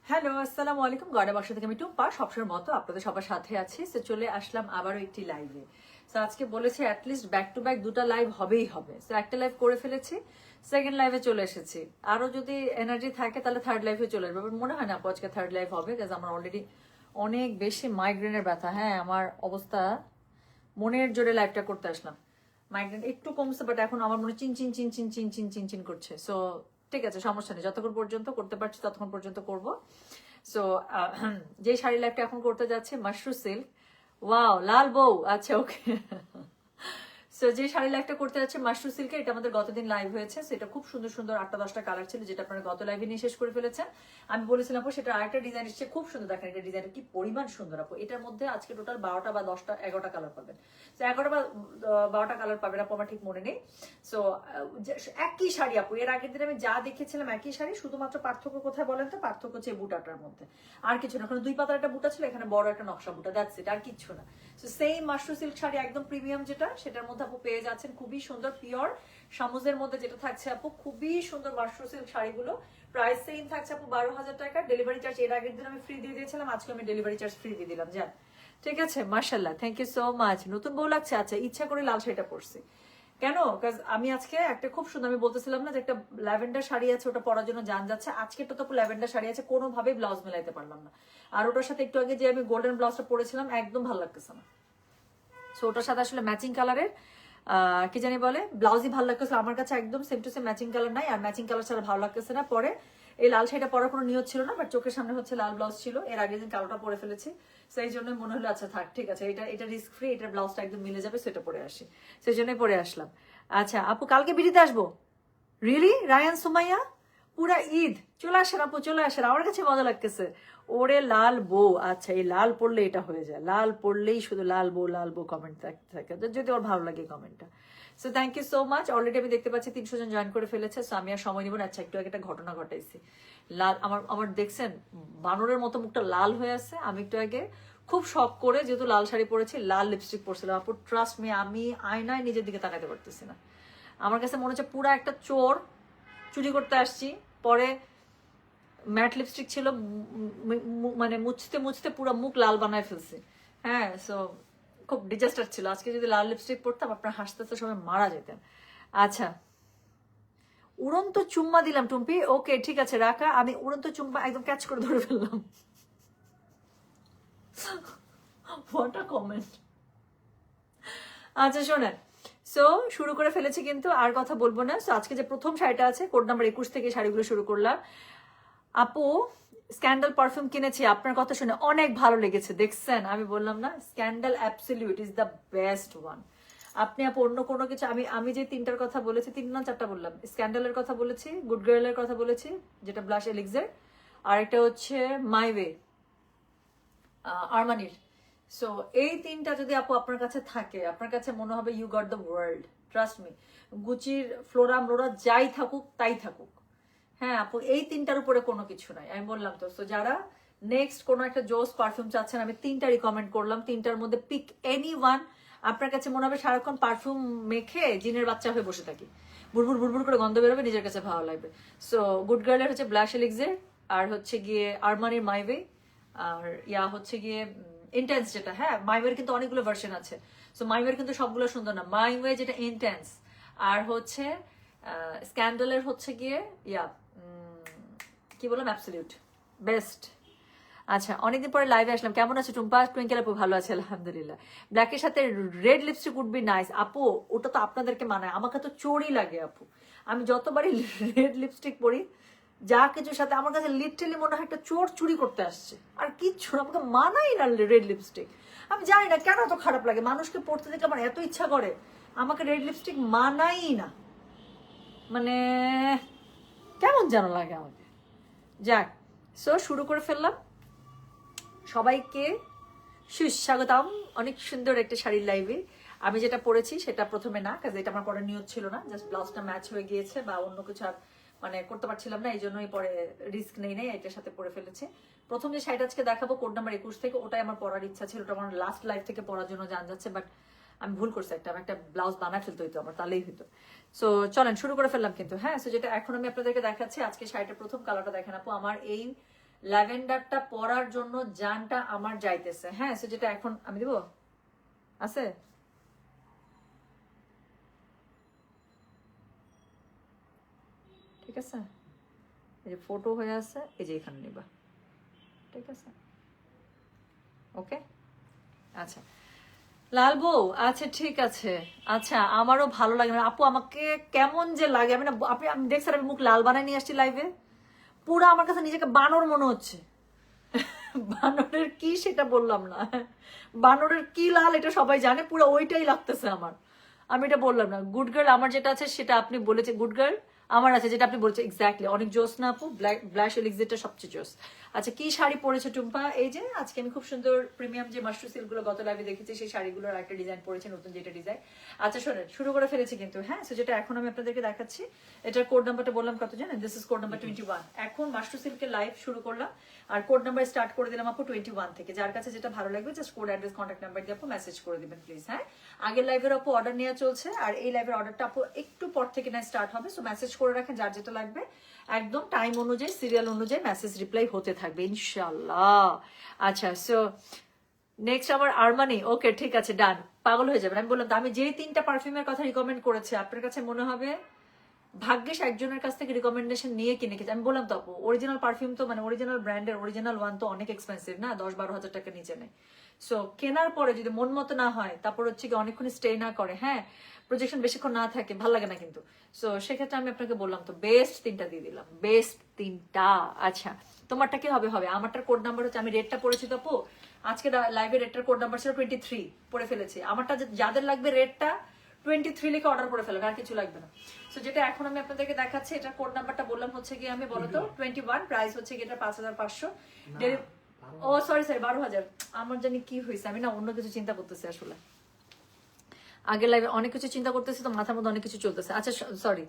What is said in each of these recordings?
Hello, আসসালামু আলাইকুম। গয়না বাক্স থেকে আমি টুম্পা, সবসময়ের মতো আপনাদের সবার সাথে আছি। সো চলে আসলাম আবারও একটি লাইভে। সো আজকে বলেছি অ্যাটলিস্ট ব্যাক টু ব্যাক দুটা লাইভ হবেই হবে। সো একটা লাইভ করে ফেলেছি, সেকেন্ড লাইভে চলে এসেছি। আরো যদি এনার্জি থাকে তাহলে থার্ড লাইভে চলে আসবে। মনে হয় না আপু আজকে থার্ড লাইভ হবে, কাজ আমার অলরেডি অনেক বেশি মাইগ্রেনের ব্যথা। হ্যাঁ, আমার অবস্থা, মনের জোরে লাইভটা করতে আসলাম। মাইগ্রেন একটু কমছে, বাট এখন আমার মনে চিন চিন চিন চিন চিন চিন চিন চিন করছে। সো ঠিক আছে, সমস্যা নেই, যতক্ষণ পর্যন্ত করতে পারছি ততক্ষণ পর্যন্ত করব। সো যে শাড়ি লাইভটা এখন করতে যাচ্ছে মাশরু সিল্ক। ওয়াও, লাল বউ, আচ্ছা ওকে। সো যে শাড়ি লাইভটা করতে যাচ্ছে মাশরু সিল্কে, এটা আমাদের গতদিন লাইভ হয়েছে। সেটা খুব সুন্দর সুন্দর 8টা-10টা কালার ছিল, যেটা আপনারা গত লাইভে নিয়ে শেষ করে ফেলেছেন। আমি বলেছিলাম আপু সেটা আরেকটা ডিজাইন এসেছে, খুব সুন্দর। দেখেন এটা ডিজাইন কি পরিমাণ সুন্দর আপু। এটার মধ্যে আজকে টোটাল 12টা বা 10টা 11টা কালার পাবেন। তো 11টা বা 12টা কালার পাবেন আপু, আমার ঠিক মনে নেই। সো একই শাড়ি আপু, এর আগের দিন আমি যা দেখেছিলাম একই শাড়ি, শুধুমাত্র পার্থক্য কোথায় বলেন তো? পার্থক্য হচ্ছে বুটাটার মধ্যে, আর কিছু না। ওখানে 2 পাতার একটা বুটা ছিল, এখানে বড় একটা নকশা বুটা, দ্যাটস ইট, আর কিছু না। So same Mashru silk sari একদম প্রিমিয়াম যেটা, সেটার মধ্যে আপু পেয়ে যাচ্ছেন খুবই সুন্দর পিওর সামুজের মধ্যে যেটা থাকছে আপু, খুবই সুন্দর মাশরু সিল্ক শাড়িগুলো। প্রাইস সেম থাকছে আপু 12,000 টাকা। ডেলিভারি চার্জ এর আগের দিন আমি ফ্রি দিয়ে দিয়েছিলাম, আজকে আমি ডেলিভারি চার্জ ফ্রি দিয়ে দিলাম, জান। ঠিক আছে, মাশাআল্লাহ, থ্যাংক ইউ সো মাচ। নতুন বউ লাগছে? আচ্ছা, ইচ্ছা করে লাল শাড়িটা পরছি। কেন? কাজ আমি আজকে একটা খুব সুন্দর, আমি বলতেছিলাম না যে একটা ল্যাভেন্ডার শাড়ি আছে, ওটা পরার জন্য জান যাচ্ছে। আজকে তো ল্যাভেন্ডার শাড়ি আছে, কোনোভাবে ব্লাউজ মেলাইতে পারলাম না। আর ওটার সাথে একটু আগে যে আমি গোল্ডেন ব্লাউজটা পরেছিলাম, একদম ভালো লাগতেছে না। সো ওটার সাথে আসলে ম্যাচিং কালারের কি জানি বলে ব্লাউজই ভালো লাগতেছে আমার কাছে, একদম same to same matching colour নাই, আর ম্যাচিং কালার ছাড়া ভালো লাগতেছে না। পরে এই লাল শাড়িটা পরার কোনো নিয়ত ছিল না, বাট চোখের সামনে হচ্ছে লাল ব্লাউজ ছিল, এর আগে দিন কালোটা পরে ফেলেছি। সেই জন্য মনে হলো আচ্ছা থাক, ঠিক আছে, এটা রিস্ক ফ্রি, এটার ব্লাউজটা একদম মিলে যাবে, সেটা পরে আসি, সেই জন্যই পরে আসলাম। আচ্ছা আপু, কালকে বিড়িতে আসবো? রিয়েলি? রায়ান সুমাইয়া, পুরা ঈদ চলে আসেন আপু, চলে আসেন, আমার কাছে মজা লাগতেছে। ওরে লাল বউ, আচ্ছা এই লাল পড়লে এটা হয়ে যায়, লাল পড়লেই শুধু লাল বউ কমেন্ট থাকে, যদি ওর ভালো লাগে কমেন্টটা। So thank you so much. Already আমি দেখতে পাচ্ছি 300 জন জয়েন করে ফেলেছে। সো আমি আর সময় নিব না। আচ্ছা, একটু আগে একটা ঘটনা ঘটাইছি। লাল আমার আমার দেখছেন বানরের মতো মুখটা লাল হয়ে আছে। আমি একটু আগে খুব শখ করে, যেহেতু লাল শাড়ি পরেছি, লাল লিপস্টিক পরছিলাম আপু, ট্রাস্ট মি, আমি আয়নায় নিজের দিকে তাকাতে পারতেছি না। আমার কাছে মনে হচ্ছে পুরা একটা চোর, চুরি করতে আসছি। পরে ম্যাট লিপস্টিক ছিল, মানে মুছতে মুছতে পুরো মুখ লাল বানায় ফেলছি। হ্যাঁ, সো খুব ডিজাস্টার ছিল। আজকে যদি লাল লিপস্টিক পরতাম, আপনার হাসতে হাসতে সবাই মারা যেতেন। আচ্ছা, উড়ন্ত চুম্মা দিলাম টুম্পি, ওকে ঠিক আছে রাখা। আমি উড়ন্ত চুম্মা একদম ক্যাচ করে ধরে ফেললাম। What a comment. আচ্ছা শোনেন, সো শুরু করে ফেলেছি কিন্তু আর কথা বলবো না। সো আজকে যে প্রথম শাড়িটা আছে, কোড নাম্বার 21 থেকে শাড়িগুলো শুরু করলাম। আপু স্ক্যান্ডাল পারফিউম কিনেছি, আপনার কথা শুনে অনেক ভালো লেগেছে। দেখছেন, আমি বললাম না, scandal absolute is the best one. আপনি আপু অন্য কোনো কিছু, আমি যে 3টার কথা বলেছি, 3 না 4টা বললাম, স্ক্যান্ডালের কথা বলেছি, গুড গার্লের কথা বলেছি যেটা ব্লাশ এলিক্সার, আর একটা হচ্ছে মাই ওয়ে আরমানির। সো এই 3টা যদি আপু আপনার কাছে থাকে, আপনার কাছে মনে হবে you got the world, trust me. গুচির ফ্লোরা মলোরা যাই থাকুক তাই থাকুক, হ্যাঁ আপু এই 3টার উপরে কোনো কিছু নাই, আমি বললাম তো। সো যারা নেক্সট কোনো একটা জোস পারফিউম চাচ্ছেন, আমি 3টা রিকমেন্ড করলাম। 3টার মধ্যে পিক এনি ওয়ান। আপনার কাছে মনে হবে সারাক্ষণ পারফিউম মেখে জিনের বাচ্চা হয়ে বসে থাকি, বুড়বুড় বুড়বুড় করে গন্ধ বেরোবে, নিজের কাছে ভালো লাগবে। সো গুড গার্লের হচ্ছে ব্লাশ এলিক্সের, আর হচ্ছে গিয়ে আরমানির মাইওয়ে, আর ইয়া হচ্ছে গিয়ে ইন্টেন্স যেটা। হ্যাঁ, মাইওয়ের কিন্তু অনেকগুলো ভার্সন আছে। সো মাইওয়ের কিন্তু সবগুলো সুন্দর না, মাইওয়ে যেটা ইন্টেন্স, আর হচ্ছে স্ক্যান্ডালের হচ্ছে গিয়ে ইয়া কি বললাম, অ্যাবসলিউট বেস্ট। আচ্ছা, অনেকদিন পরে লাইভে আসলাম, কেমন আছে টুম্পা? টুইঙ্কেল আপু ভালো আছে আলহামদুলিল্লাহ। ব্ল্যাকের সাথে red lipstick would be nice আপু, ওটা তো আপনাদেরকে মানায়, আমাকে তো চোরই লাগে আপু। আমি যতবারই রেড লিপস্টিক পরি, যা কিছুর সাথে আমার কাছে লিটারালি মনে হয় একটা চোর চুরি করতে আসছে, আর কিচ্ছু না, আমাকে মানাই না রেড লিপস্টিক। আমি জানি না কেন এত খারাপ লাগে, মানুষকে পড়তে দেখে আমার এত ইচ্ছা করে, আমাকে রেড লিপস্টিক মানাই না, মানে কেমন যেন লাগে আমাকে। যাক, সো শুরু করে ফেললাম। সবাইকে সুস্বাগতম অনেক সুন্দর একটা শাড়ির লাইভে। আমি যেটা পরেছি সেটা প্রথমে না, কারণ এটা আমার পরে নিয়ত ছিল না, জাস্ট ব্লাউজটা ম্যাচ হয়ে গিয়েছে বা অন্য কিছু আর মানে করতে পারছিলাম না, এই জন্যই পরে রিস্ক নেই এটার সাথে পরে ফেলেছে। প্রথম যে শাড়িটা আজকে দেখাবো কোড নাম্বার 21 থেকে, ওটাই আমার পরার ইচ্ছা ছিল, ওটা আমার লাস্ট লাইফ থেকে পরার জন্য জান যাচ্ছে, বাট আমি ভুল করছি, একটা ব্লাউজ বানা ফেলতে হইতো আমার, তাহলেই হইতো। সো চলেন শুরু করে ফেললাম কিন্তু। হ্যাঁ, সো যেটা এখন আমি আপনাদেরকে দেখাচ্ছি, আজকে শাড়িটার প্রথম কালারটা দেখেন আপু, আমার এই ল্যাভেন্ডারটা পরার জন্য জানটা আমার যাইতেছে। হ্যাঁ, সো যেটা এখন আমি দেবো আছে, ঠিক আছে, এই যে ফটো হয়ে আছে, এই যে এখানে নিবা, ঠিক আছে, ওকে। আচ্ছা লাল বউ, আচ্ছা ঠিক আছে। আচ্ছা আমারও ভালো লাগে না আপু, আমাকে কেমন যে লাগে, আমি না আপনি আমি দেখছেন আমি মুখ লাল বানায় নিয়ে আসছি লাইভে, পুরো আমার কাছে নিজেকে বানর মনে হচ্ছে। বানরের কি সেটা বললাম না, বানরের কি লাল এটা সবাই জানে, পুরো ওইটাই লাগতেছে আমার। আমি এটা বললাম না। গুড গার্ল আমার যেটা আছে সেটা আপনি বলেছে, গুড গার্ল আমার আছে যেটা আপনি বলছেন, এক্স্যাক্টলি অনেক জোস না আপু, ব্ল্যাশ এলিক্সিটটা সবচেয়ে জোস। আচ্ছা কি শাড়ি পরেছে টুম্পা? এই যে আজকে আমি খুব সুন্দর প্রিমিয়াম যে মাশরু সিল্ক গুলো গত লাইভে দেখেছি, সেই শাড়িগুলোর একটা ডিজাইন পরেছে, নতুন যেটা ডিজাইন। আচ্ছা শোনেন, শুরু করে ফেলেছি কিন্তু, হ্যাঁ। সো যেটা এখন আমি আপনাদেরকে দেখাচ্ছি, এটার কোড নাম্বারটা বললাম কত জানেন? This is code number 21। এখন মাশরু সিল্কের লাইভ শুরু করলাম, আর কোড নাম্বার স্টার্ট করে দিলাম আপু 21 থেকে। যার কাছে যেটা ভালো লাগবে just code, address, contact number দিয়ে আপু মেসেজ করে দিবেন প্লিজ। হ্যাঁ, আগের লাইভের আপু অর্ডার নেওয়া চলছে, আর এই লাইভের অর্ডারটা আপু একটু পর থেকে না স্টার্ট হবে। সো মেসেজ করে রাখেন যার যেটা লাগবে, একদম টাইম অনুযায়ী, সিরিয়াল অনুযায়ী মেসেজ রিপ্লাই হতে থাকবে ইনশাআল্লাহ। আচ্ছা সো নেক্সট আমার আরমানি, ওকে ঠিক আছে ডান। পাগল হয়ে যাবেন, আমি বললাম তো, আমি যেই 3টা পারফিউমের কথা রিকমেন্ড করেছি আপনার কাছে মনে হবে ভাগ্যিস একজনের কাছ থেকে রিকমেন্ডেশন নিয়ে কিনে খেয়েছি। আমি বললাম তো অরিজিনাল পারফিউম তো মানে অরিজিনাল ব্র্যান্ডের অরিজিনাল ওয়ান তো অনেক এক্সপেন্সিভ না, 10-12 হাজার টাকা নিচে নেই। সো কেনার পরে যদি মন মতো না হয়, তারপর হচ্ছে কি অনেকক্ষণ স্টে না করে, হ্যাঁ প্রজেকশন বেশিক্ষণ না থাকে, ভালো লাগে না কিন্তু। সো সেক্ষেত্রে আমি আপনাকে বললাম তো বেস্ট 3টা দিয়ে দিলাম, বেস্ট 3টা। আচ্ছা তোমারটা কি হবে? হবে। আমারটার কোড নাম্বার হচ্ছে, আমি রেটটা পড়েছি তো আপু, আজকে লাইভে রেটটার কোড নাম্বার ছিল 23, পড়ে ফেলেছি। আমারটা যাদের লাগবে রেটটা 23 লিখে অর্ডার করে ফেলেন, আর কিছু লাগবে না। সো যেটা এখন আমি আপনাদেরকে দেখাচ্ছি, এটার কোড নাম্বারটা বললাম হচ্ছে কি, আমি বলতো 21, প্রাইস হচ্ছে কি এটা 5500। ও সরি 12,000। আমার জানি কি হয়েছে, আমি না অন্য কিছু চিন্তা করতেছি আসলে, আগের লাইভে অনেক কিছু চিন্তা করতেছি তো মাথার মধ্যে অনেক কিছু চলতেছে। আচ্ছা সরি,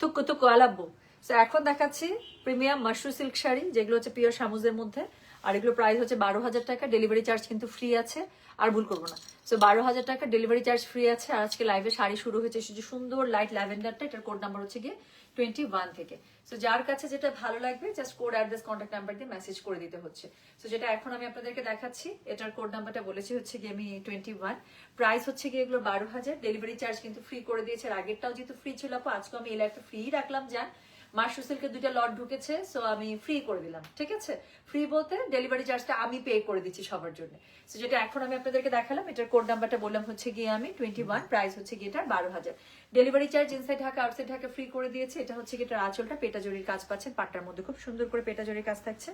তুকু আলাব্বু। সো এখন দেখাচ্ছি প্রিমিয়াম মাশরু সিল্ক শাড়ি, যেগুলো হচ্ছে পিওর শামুজের মধ্যে, আর এগুলো প্রাইস হচ্ছে 12,000 টাকা, ডেলিভারি চার্জ কিন্তু ফ্রি আছে, আর ভুল করবো না। সো 12,000 টাকা ডেলিভারি চার্জ ফ্রি আছে। আর আজকে লাইভে শাড়ি শুরু হয়েছে সুন্দর লাইট ল্যাভেন্ডারটা, এটার কোড নাম্বার হচ্ছে গিয়ে 21 থেকে। সো যার কাছে যেটা ভালো লাগবে just code, address, contact number দিয়ে মেসেজ করে দিতে হচ্ছে। সো যেটা এখন আমি আপনাদেরকে দেখাচ্ছি, এটার কোড নাম্বারটা বলেছি হচ্ছে গিয়ে আমি 21, প্রাইস হচ্ছে গিয়ে এগুলো 12,000, ডেলিভারি চার্জ কিন্তু ফ্রি করে দিয়েছে। আর আগেরটাও যেহেতু ফ্রি ছিল আপু, আজকে আমি এই লাইভটা ফ্রি রাখলাম। যান মাশরু সিল্কের 2টা লট ঢুকেছে, সো আমি ফ্রি করে দিলাম, ঠিক আছে। ফ্রি বলতে ডেলিভারি চার্জটা আমি পে করে দিচ্ছি সবার জন্য। সো যেটা এখন আমি আপনাদেরকে দেখালাম, এটার কোড নাম্বারটা বললাম হচ্ছে গিয়ে আমি 21, প্রাইস হচ্ছে গিয়ে এটার 12,000, delivery charge inside Dhaka outside Dhaka free করে দিয়েছে। এটা হচ্ছে গিয়ে এটার আঁচলটা পেটা জরির কাজ পাচ্ছেন, পাটটার মধ্যে খুব সুন্দর করে পেটা জরির কাজ থাকছে।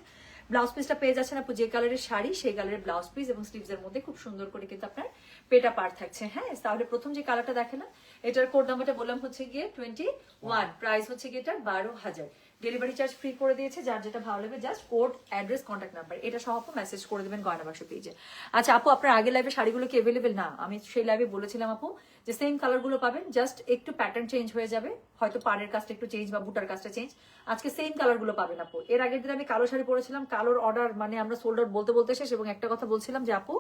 ব্লাউজ পিসটা পেয়ে যাচ্ছেন আপু, যে কালারের শাড়ি সেই কালারের ব্লাউজ পিস, এবং স্লিভস এর মধ্যে খুব সুন্দর করে কিন্তু আপনার পেটা পার থাকছে। হ্যাঁ, তাহলে প্রথম যে কালারটা দেখালাম, এটার কোড নাম্বারটা বললাম হচ্ছে গিয়ে 21, প্রাইস হচ্ছে গিয়ে এটার 12,000, ডেলিভারি চার্জ ফ্রি করে দিয়েছে। যার যেটা ভালো লাগবে just code, address, contact number এটা সহ আপু মেসেজ করে দেবেন গয়না বাক্স পেজে। আচ্ছা আপু আপনার আগের লাইভে শাড়িগুলো কি অ্যাভেলেবেল? না, আমি সেই লাইভে বলেছিলাম আপু যে সেম কালার গুলো পাবেন, জাস্ট একটু প্যাটার্ন চেঞ্জ হয়ে যাবে, হয়তো পাড়ের কাজটা একটু চেঞ্জ বা বুটার কাজটা চেঞ্জ। আজকে সেম কালার গুলো পাবেন আপু। এর আগের দিন আমি কালো শাড়ি পরেছিলাম, কালোর অর্ডার মানে আমরা সোল্ড আউট বলতে বলতে শেষ, এবং একটা কথা বলছিলাম যে আপু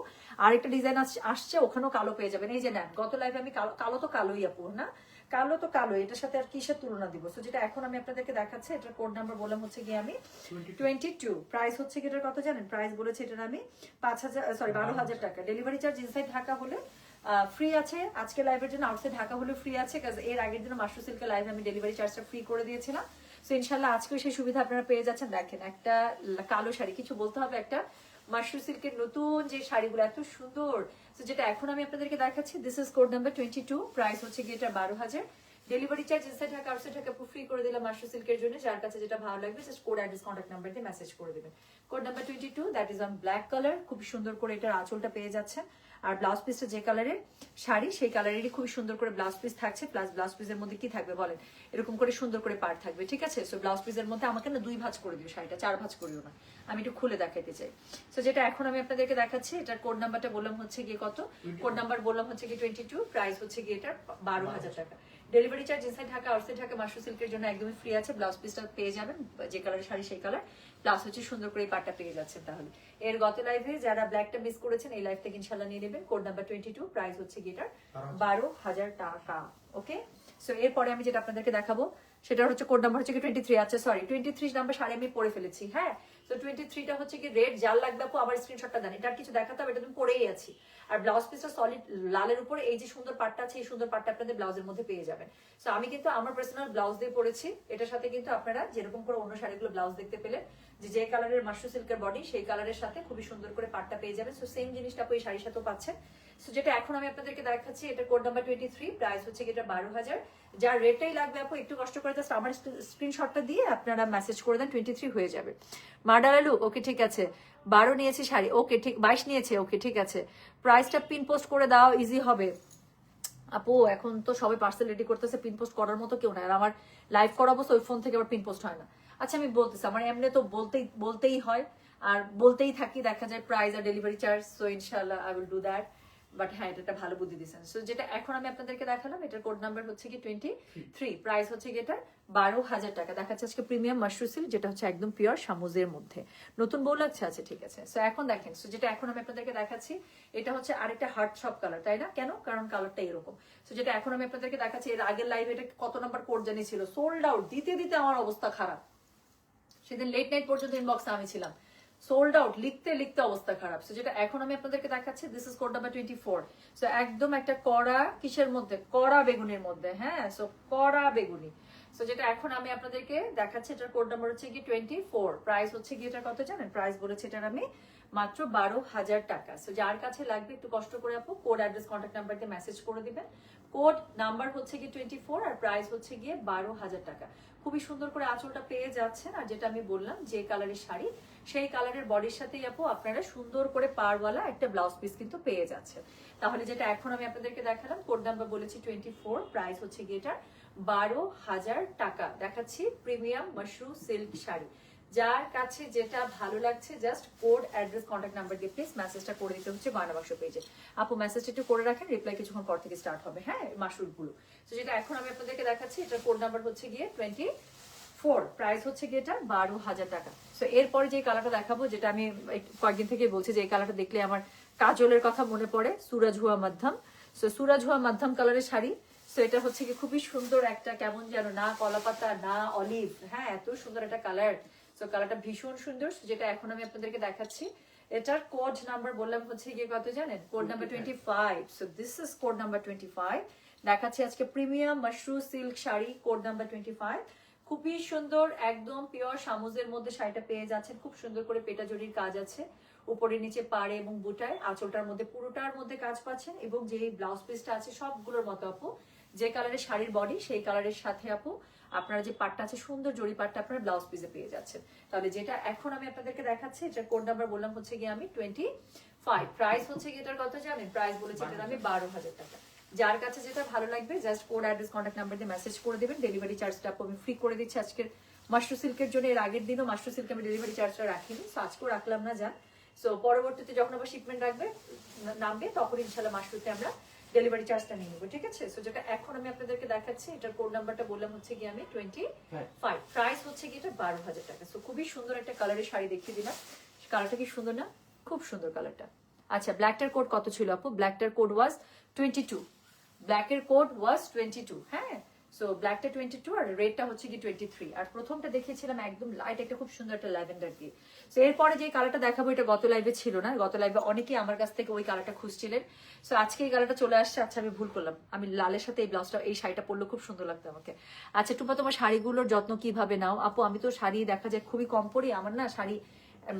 আরেকটা ডিজাইন আসছে, ওখানেও কালো পেয়ে যাবেন। এই যে নেন, গত লাইভে আমি কালো তো কালোই আপু, না কালো তো কালো, এটার সাথে আর কিসের তুলনা দিব? সো যেটা এখন আমি আপনাদেরকে দেখাচ্ছি, এটার কোড নাম্বার বললাম হচ্ছে গিয়ে আমি 22, প্রাইস হচ্ছে কি এটার কত জানেন? প্রাইস বলেছে এটার আমি 12,000 টাকা, ডেলিভারি চার্জ ইনসাইড ঢাকা হলে ফ্রি আছে। আজকে লাইভের জন্য আউটসাইড ঢাকা হলে ফ্রি আছে, কাজ এর আগের দিন মাশরু সিল্কের লাইভে আমি ডেলিভারি চার্জটা ফ্রি করে দিয়েছিলাম। সো ইনশাল্লাহ আজকেও সেই সুবিধা আপনারা পেয়ে যাচ্ছেন। দেখেন একটা কালো শাড়ি, কিছু বলতে হবে, একটা মাশরু সিল্কের নতুন যে শাড়িগুলো এত সুন্দর। তো যেটা এখন আমি আপনাদেরকে দেখাচ্ছি, this is code number 22, price হচ্ছে গিয়ে এটা 12,000, delivery charge inside Dhaka outside Dhaka free করে দিলাম মাশরু সিল্কের জন্য। যার কাছে যেটা ভালো লাগবে just code, address, contact number দিয়ে মেসেজ করে দিবেন। Code number 22, that is on black colour, খুব সুন্দর করে এটার আঁচলটা পেয়ে যাচ্ছেন। আর ব্লাউজ পিসটা যে কালারের শাড়ি সেই কালারেরই খুব সুন্দর করে ব্লাউজ পিস থাকছে, প্লাস ব্লাউজ পিসের মধ্যে কি থাকবে বলেন, এরকম করে সুন্দর করে পার থাকবে, ঠিক আছে। সো ব্লাউজ পিসের মধ্যে আমাকে না 2 ভাঁজ করে দিও শাড়িটা, 4 ভাঁজ করিও না, আমি একটু খুলে দেখাতে চাই। সো যেটা এখন আমি আপনাদেরকে দেখাচ্ছি, এটার কোড নাম্বারটা বললাম হচ্ছে গিয়ে কত, কোড নাম্বার বললাম হচ্ছে গিয়ে 22, প্রাইস হচ্ছে গিয়ে এটার 12,000 টাকা, delivery charge inside Dhaka outside Dhaka Mashru সিল্কের জন্য একদমই ফ্রি আছে। ব্লাউজ পিসটা পেয়ে যাবেন যে কালারের শাড়ি সেই কালার, প্লাস হচ্ছে সুন্দর করে এই পাটটা পেয়ে যাচ্ছেন। তাহলে এর গত লাইভে যারা ব্ল্যাকটা মিস করেছেন, এই লাইভ থেকে ইনশাল্লাহ নিয়ে নেবেন। কোড নাম্বার 22, প্রাইস হচ্ছে গিয়ে এটার 12,000 টাকা। ওকে, সো এরপরে আমি যেটা আপনাদেরকে দেখাবো, সেটা হচ্ছে কোড নাম্বার হচ্ছে কি 23। আচ্ছা সরি 23 নাম্বার শাড়ি আমি পরে ফেলেছি। হ্যাঁ, তো 23টা হচ্ছে কি রেড, জাল লাগবে আপু আবার স্ক্রিনশটটা দেন, এটা আর কিছু দেখাতে হবে, এটা তুমি পরেই আছি। আর ব্লাউজ পিসটা সলিড লালের উপরে এই যে সুন্দর পাটটা আছে, এই সুন্দর পাটটা আপনাদের ব্লাউজের মধ্যে পেয়ে যাবেন। সো আমি কিন্তু আমার পার্সোনাল ব্লাউজ দিয়ে পরেছি, এটার সাথে কিন্তু আপনারা যেরকম করে অন্য শাড়িগুলো ব্লাউজ দেখতে পেলেন যে কালারের মাশরু সিল্কের বডি, সেই কালারের সাথে খুবই সুন্দর করে পাটটা পেয়ে যাবেন। সো সেম জিনিসটা আপু এই শাড়ির সাথেও পাচ্ছেন। সো যেটা এখন আমি আপনাদেরকে দেখাচ্ছি, এটা কোড নাম্বার 23, প্রাইস হচ্ছে এটা 12,000। যার রেটটাই লাগবে আপু একটু কষ্ট করে জাস্ট আমার স্ক্রিনশটটা দিয়ে আপনারা মেসেজ করে দেন, 23 হয়ে যাবে। মার্ডারালু ওকে ঠিক আছে, 12 নিয়েছি শাড়ি, ওকে ঠিক 22 নিয়েছে, ওকে ঠিক আছে। প্রাইসটা পিন পোস্ট করে দাও, ইজি হবে আপু। এখন তো সবাই পার্সেল রেডি করতেছে, পিন পোস্ট করার মতো কেউ নাই, আর আমার লাইভ করাবো ওই ফোন থেকে আবার পিন পোস্ট হয় না। আচ্ছা আমি বলতেছি, আমার এমনি তো বলতেই হয় আর বলতেই থাকি, দেখা যায় প্রাইস আর ডেলিভারি চার্জ। সো ইনশাআল্লাহ I will do that. But হ্যাঁ, এটা একটা ভালো বুদ্ধি দিচ্ছেন। সো যেটা এখন আমি আপনাদেরকে দেখালাম, এটার কোড নাম্বার হচ্ছে কি 23, প্রাইস হচ্ছে কি এটা 12,000 টাকা। দেখাচ্ছে আজকে প্রিমিয়াম মাশরু সিল্ক, যেটা হচ্ছে একদম পিওর সামুজের মধ্যে। নতুন বউ লাগছে, আছে ঠিক আছে। সো এখন দেখেন, সো যেটা এখন আমি আপনাদেরকে দেখাচ্ছি, এটা হচ্ছে আরেকটা হার্ট শপ কালার, তাই না? কেন? কারণ কালারটা এরকম। সো যেটা এখন আমি আপনাদেরকে দেখাচ্ছি, এর আগের লাইভে এটা কত নাম্বার কোড জানিয়েছিল, সোল্ড আউট দিতে দিতে আমার অবস্থা খারাপ। সেদিন লেট নাইট পর্যন্ত ইনবক্সে আমি ছিলাম, সোল্ড আউট লিখতে লিখতে অবস্থা খারাপ। সো যেটা এখন আমি আপনাদেরকে দেখাচ্ছি, this is code number 24। So একদম একটা কড়া কিসের মধ্যে, কড়া বেগুনির মধ্যে। হ্যাঁ, সো কড়া বেগুনি। সো যেটা এখন আমি আপনাদেরকে দেখাচ্ছি, এটার কোড নাম্বার হচ্ছে কি 24, প্রাইস হচ্ছে কি এটা কত জানেন? প্রাইস বলেছে এটার আমি মাত্র 12,000 টাকা। সো যার কাছে লাগবে একটু কষ্ট করে আপু কোড অ্যাড্রেস কন্ট্যাক্ট নাম্বার দিয়ে মেসেজ করে দিবেন। কোড নাম্বার হচ্ছে কি 24 আর প্রাইস হচ্ছে গিয়ে 12,000 টাকা। খুবই সুন্দর করে আঁচলটা পেয়ে যাচ্ছেন। আর যেটা আমি বললাম, যে কালারের শাড়ি সেই কালারের বডির সাথেই আপু আপনারা সুন্দর করে পাড়ওয়ালা একটা ব্লাউজ পিস কিন্তু পেয়ে যাচ্ছেন। তাহলে যেটা এখন আমি আপনাদেরকে দেখালাম, কোড নাম্বার বলেছি 24, প্রাইস হচ্ছে গিয়ে এটার 12,000 টাকা। দেখাচ্ছি প্রিমিয়াম মাশরু সিল্ক শাড়ি। যার কাছে যেটা ভালো লাগছে just code address contact number দিয়ে প্লিজ মেসেজটা করে দিতে হচ্ছে গয়না বাক্স পেজে। আপু মেসেজটা একটু করে রাখেন, রিপ্লাই কিছুক্ষণ পর থেকে স্টার্ট হবে। হ্যাঁ, মাশরুরগুলো। তো যেটা এখন আমি আপনাদেরকে দেখাচ্ছি, এটার কোড নাম্বার হচ্ছে গিয়ে 24, প্রাইস হচ্ছে গিয়ে এটা 12,000 টাকা। সো এরপরে যে কালারটা দেখাবো, যেটা আমি কয়েকদিন থেকে বলছি যে এই কালারটা দেখলে আমার কাজলের কথা মনে পড়ে, সুরজ হুয়া মাধ্যম। সো সুরজ হুয়া মাধ্যম কালারের শাড়ি। সো এটা হচ্ছে কি খুবই সুন্দর একটা, কেমন যেন না কলা পাতা না অলিভ, হ্যাঁ এত সুন্দর একটা কালার। সো কালারটা ভীষণ সুন্দর। যেটা এখন আমি আপনাদেরকে দেখাচ্ছি, এটার কোড নাম্বার বললাম হচ্ছে গিয়ে কত জানেন? Code number 25। So this is code number 25। দেখাচ্ছি আজকে premium Mashru silk sari, code number 25। খুবই সুন্দর, একদম পিওর সামুজের মধ্যে শাড়িটা পেয়ে যাচ্ছেন। খুব সুন্দর করে পেটা জড়ির কাজ আছে, উপরে নিচে পাড়ে এবং বুটায়, আঁচলটার মধ্যে পুরোটার মধ্যে কাজ পাচ্ছেন। এবং যে ব্লাউজ পিসটা আছে সবগুলোর মতো আপু যে কালারের শাড়ির বডি, সেই কালারের সাথে আপু আপনারা যে পাটটা আছে সুন্দর জড়ি পাটটা আপনারা ব্লাউজ পিসে পেয়ে যাচ্ছেন। তাহলে যেটা এখন আমি আপনাদেরকে দেখাচ্ছি, এটার কোড নাম্বার বললাম হচ্ছে গিয়ে আমি 25, প্রাইস হচ্ছে গিয়ে এটার কত জানেন? প্রাইস বলেছি এটার আমি 12,000 টাকা। যার কাছে যেটা ভালো লাগবে just code address contact number দিয়ে মেসেজ করে দেবেন। ডেলিভারি চার্জটা আপু আমি ফ্রি করে দিচ্ছি আজকের মাশরু সিল্কের জন্য। এর আগের দিনও মাশরু সিল্কে আমি ডেলিভারি চার্জটা রাখিনি, সো আজকেও রাখলাম না যান। সো পরবর্তীতে যখন আবার শিপমেন্ট নামবে তখন ইনশাল্লাহ মাশরুতে আমরা ডেলিভারি চার্জটা নিয়ে নেবো, ঠিক আছে? সো যেটা এখন আমি আপনাদেরকে দেখাচ্ছি, এটার কোড নাম্বারটা বললাম হচ্ছে গিয়ে আমি 25, প্রাইস হচ্ছে গিয়ে এটা 12,000 টাকা। সো খুবই সুন্দর একটা কালারের শাড়ি দেখিয়ে দিলাম। কালারটা কি সুন্দর না? খুব সুন্দর কালারটা। আচ্ছা, ব্ল্যাকটার কোড কত ছিল আপু? ব্ল্যাকটার কোড ওয়াজ 22, ব্ল্যাকের কোড ওয়াজ 22। হ্যাঁ, সো ব্ল্যাকটা 22 আর রেডটা হচ্ছে কি 23। আর প্রথমটা দেখিয়েছিলাম একদম লাইট একটা খুব সুন্দর একটা ল্যাভেন্ডার দিয়ে। সো এরপরে যে কালারটা দেখাবো, এটা গত লাইভে ছিল না। গত লাইভে অনেকেই আমার কাছ থেকে ওই কালারটা খুঁজছিলেন। সো আজকে এই কালারটা চলে আসছে। আচ্ছা আমি ভুল করলাম, আমি লালের সাথে এই ব্লাউজটা, এই শাড়িটা পরলে খুব সুন্দর লাগতো আমাকে। আচ্ছা টুপা, তোমার শাড়িগুলোর যত্ন কিভাবে নাও? আপু আমি তো শাড়ি দেখা যায় খুবই কম পরি। আমার না শাড়ি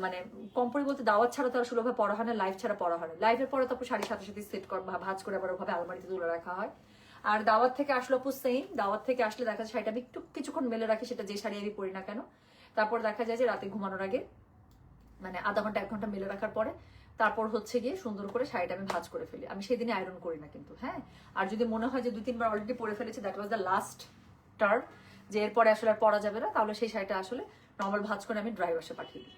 মানে কম পরি বলতে দাওয়াত ছাড়া তো আর সুলভভাবে পরা হয় না, লাইভ ছাড়া পরা হয় না। লাইভের পরে তো শাড়ির সাথে সাথে সেট করা ভাঁজ করে আবার ওভাবে আলমারিতে তুলে রাখা হয়। আর দাওয়াত থেকে আসলে আপু সেম, দাওয়াত থেকে আসলে দেখা যায় শাড়িটা আমি একটু কিছুক্ষণ মেলে রাখি, সেটা যে শাড়ি আমি পরি না কেন। তারপর দেখা যায় যে রাতে ঘুমানোর আগে মানে আধা ঘন্টা 1 ঘন্টা মেলে রাখার পরে তারপর হচ্ছে গিয়ে সুন্দর করে শাড়িটা আমি ভাঁজ করে ফেলি। আমি সেদিনে আয়রন করি না কিন্তু। হ্যাঁ, আর যদি মনে হয় যে 2-3 বার অলরেডি পরে ফেলেছি, that was the last turn, যে এরপরে আসলে আর পরা যাবে না, তাহলে সেই শাড়িটা আসলে নর্মাল ভাঁজ করে আমি ড্রাই ওয়াশে পাঠিয়ে দিই।